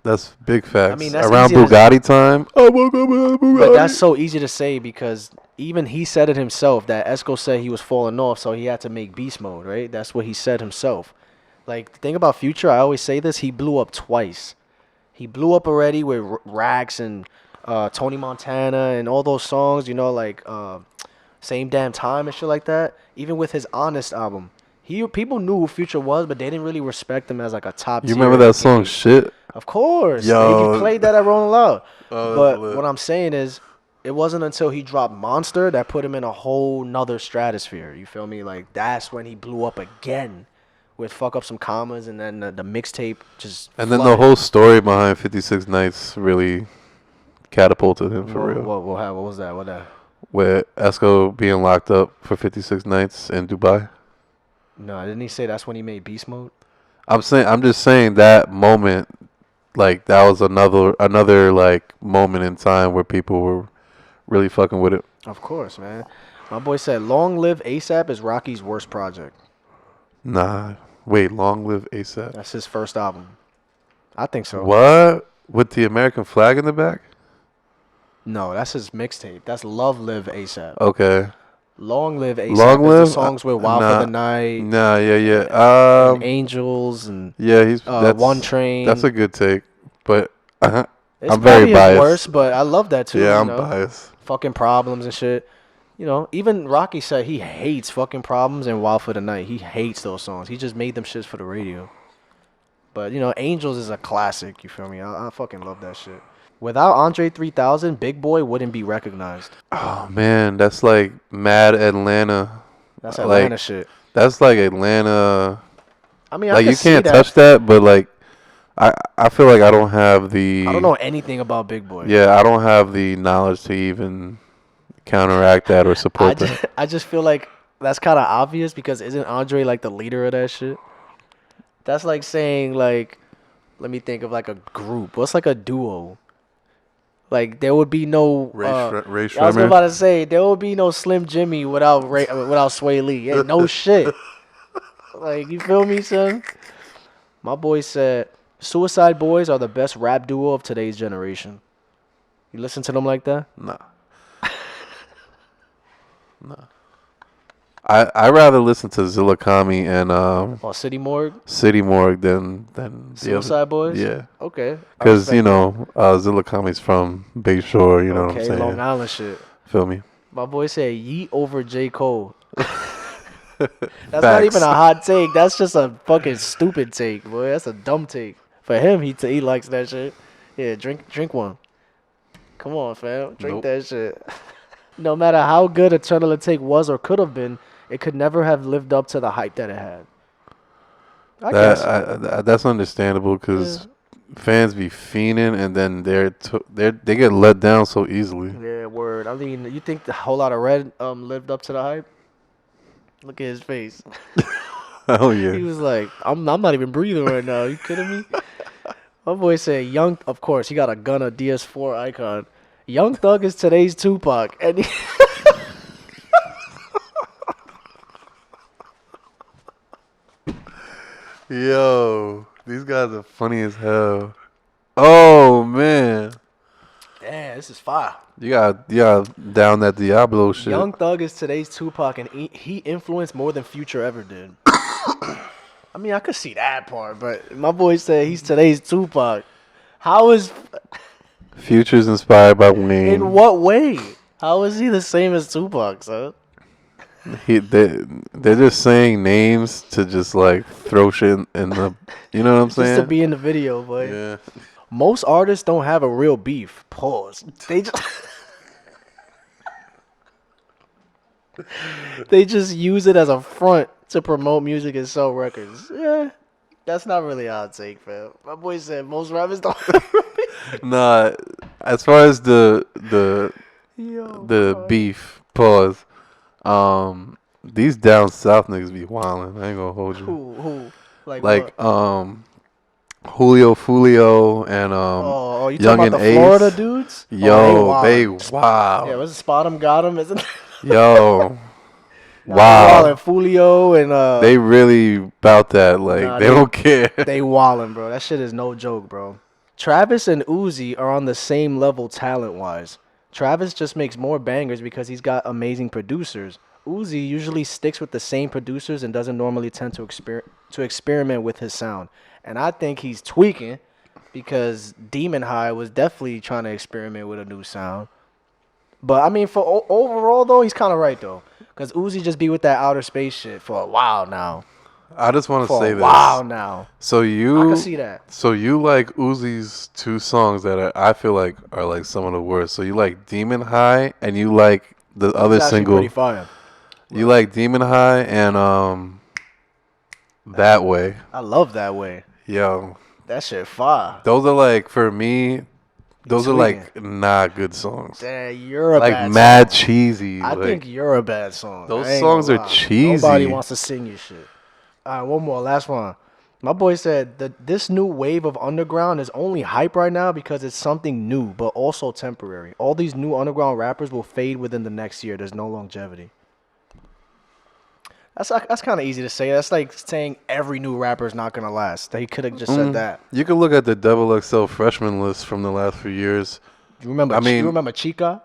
That's big facts. I mean, that's around easy to- Bugatti time. I woke up with Bugatti. But that's so easy to say because even he said it himself that Esco said he was falling off, so he had to make Beast Mode, right? That's what he said himself. Like, the thing about Future, I always say this, he blew up twice. He blew up already with Rax and Tony Montana and all those songs, you know, like Same Damn Time and shit like that. Even with his Honest album, people knew who Future was, but they didn't really respect him as like a top You tier remember that song, AKA. Shit? Of course, Yo. they played that at Rolling Loud. Oh, But that's lit. what I'm saying is, it wasn't until he dropped Monster that put him in a whole nother stratosphere. You feel me? Like that's when he blew up again with Fuck Up Some Commas, and then the mixtape just. And then the flooded. whole story behind 56 Nights really catapulted him for real. What was that? What that? With Esco being locked up for 56 nights in Dubai. No, didn't he say that's when he made Beast Mode? I'm just saying that moment, like that was another like moment in time where people were really fucking with it. Of course, man. My boy said, "Long Live ASAP" is Rocky's worst project. Nah, wait, Long Live ASAP. That's his first album. I think so. What? With the American flag in the back? No, that's his mixtape. That's Love Live ASAP. Okay. Long Live ASAP. Long is Live? the songs with Wild Nah. for the Night, Nah, yeah. and Angels, and Yeah, that's One Train. That's a good take, but It's I'm probably very his biased. worst, but I love that too. Yeah, you I'm know? biased. Fucking Problems and shit. You know, even Rocky said he hates Fucking Problems and Wild for the Night. He hates those songs. He just made them shits for the radio. But, you know, Angels is a classic. You feel me? I fucking love that shit. Without Andre 3000, Big Boy wouldn't be recognized. Oh man, that's like mad Atlanta. That's Like, Atlanta shit. That's like Atlanta. I mean, Like I you see can't that. touch that, but like I feel like I don't have the. I don't know anything about Big Boy. Yeah, I don't have the knowledge to even counteract that or support that. I just feel like that's kind of obvious because isn't Andre like the leader of that shit? That's like saying like, let me think of like a group. What's like a duo? Like there would be no. Ray I was Shremmer? about to say there would be no Slim Jimmy without without Sway Lee. Ain't no shit. Like you feel me, son? My boy said Suicide Boys are the best rap duo of today's generation. You listen to them like that? Nah. Nah. I rather listen to Zillakami and Or City Morgue? City Morgue than the other. Suicide Boys? Yeah. Okay. I Because, respect you that. know, Zillakami's from Bayshore, you know what I'm Okay, saying? Long Island shit. Feel me? My boy said Yeet over J. Cole. That's not Facts. even a hot take. That's just a fucking stupid take, boy. That's a dumb take. For him, he likes that shit. Yeah, drink one. Come on, fam. Drink Nope. that shit. No matter how good Eternal Take was or could have been, it could never have lived up to the hype that it had. I guess. That's understandable because fans be fiending and then they get let down so easily. Yeah, word. I mean, you think the Whole Lot of Red lived up to the hype? Look at his face. Oh He yeah. was like, I'm not even breathing right now. You kidding me? My boy said, of course, he got a Gunna DS4 icon. Young Thug is today's Tupac. And Yo, these guys are funny as hell. Oh man, damn, this is fire. you got down that Diablo shit. Young Thug is today's Tupac, and he influenced more than Future ever did. I mean, I could see that part, but my boy said he's today's Tupac. How is... Future's inspired by Wayne. In what way? How is he the same as Tupac, son? They're just saying names to just like throw shit in the, you know what I'm saying? Just to be in the video, boy. Yeah. Most artists don't have a real beef. Pause. They just they just use it as a front to promote music and sell records. Yeah, that's not really a hot take, fam. My boy said most rappers don't. Nah, as far as the Yo, beef pause, these down south niggas be wildin'. I ain't gonna hold you. who like Like what? Julio Fulio and Oh, you Young talking about and the Ace? Florida dudes? Yo, they wildin'. wow. Yeah, was it Spot 'em Got 'em? Isn't Yo, Wow. wow. And Fulio and They really about that. Like Nah, they don't care. they wildin', bro. That shit is no joke, bro. Travis and Uzi are on the same level talent-wise. Travis just makes more bangers because he's got amazing producers. Uzi usually sticks with the same producers and doesn't normally tend to experiment with his sound. And I think he's tweaking because Demon High was definitely trying to experiment with a new sound. But I mean, for overall though, he's kind of right though, because Uzi just be with that outer space shit for a while now. I just want to For say a this. while now. So I you, can see that. so you like Uzi's two songs that I feel like are like some of the worst. So you like Demon High and you like the other It's actually single. pretty fire. You like Demon High and That Way. I love That Way. Yo, That shit fire. those are like for me. Those are tweaking. like not good songs. Damn, you're a Like bad mad song. cheesy. I like, think you're a bad song. those I ain't songs gonna are lie. cheesy. Nobody wants to sing your shit. All right, one more, last one. My boy said that this new wave of underground is only hype right now because it's something new, but also temporary. All these new underground rappers will fade within the next year. There's no longevity. That's kind of easy to say. That's like saying every new rapper is not gonna last. He could have just said that. You can look at the Double XL freshman list from the last few years. You remember? I mean- you remember Chica?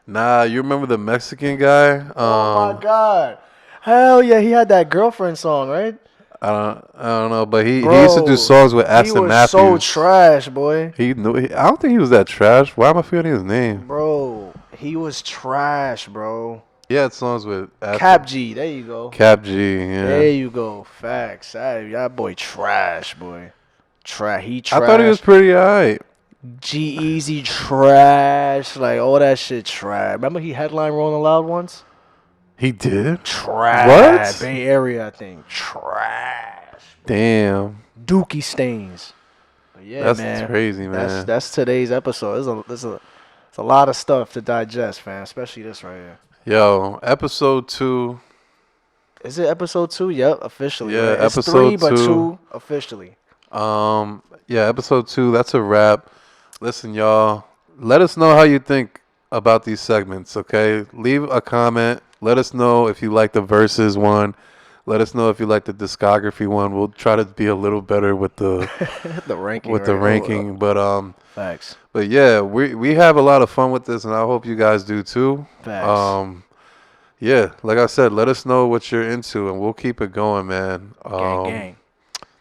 Nah, you remember the Mexican guy? Oh my God! Hell yeah, he had that girlfriend song, right? I don't know, but he used to do songs with Aston He was Matthews. so trash, boy. I don't think he was that trash. Why am I forgetting his name? Bro, he was trash, bro. He had songs with Aston. Cap G, there you go. Cap G, yeah. There you go. Facts. That boy trash, boy. He I trash. thought he was pretty alright. G-Eazy trash. Like, all that shit trash. Remember he headlined Rolling Loud once? He did? Trash. What? Bay Area, I think. Trash. Damn. Dookie Stains. But yeah, That's man. crazy, man. That's today's episode. There's a lot of stuff to digest, man. Especially this right here. Yo, episode 2. Is it episode 2? Yep, officially. Yeah, right? It's episode 3, but 2. 2 officially. Yeah, episode 2. That's a wrap. Listen, y'all. Let us know how you think about these segments, okay? Leave a comment. Let us know if you like the Verzuz one. Let us know if you like the Discography one. We'll try to be a little better with the The ranking. with the right? ranking, but Facts. But yeah, we have a lot of fun with this, and I hope you guys do too. Facts. Yeah, like I said, let us know what you're into, and we'll keep it going, man. Gang.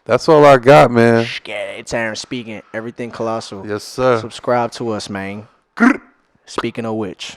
That's all I got, man. It's Aaron speaking. Everything Colossal. Yes, sir. Subscribe to us, man. Speaking of which.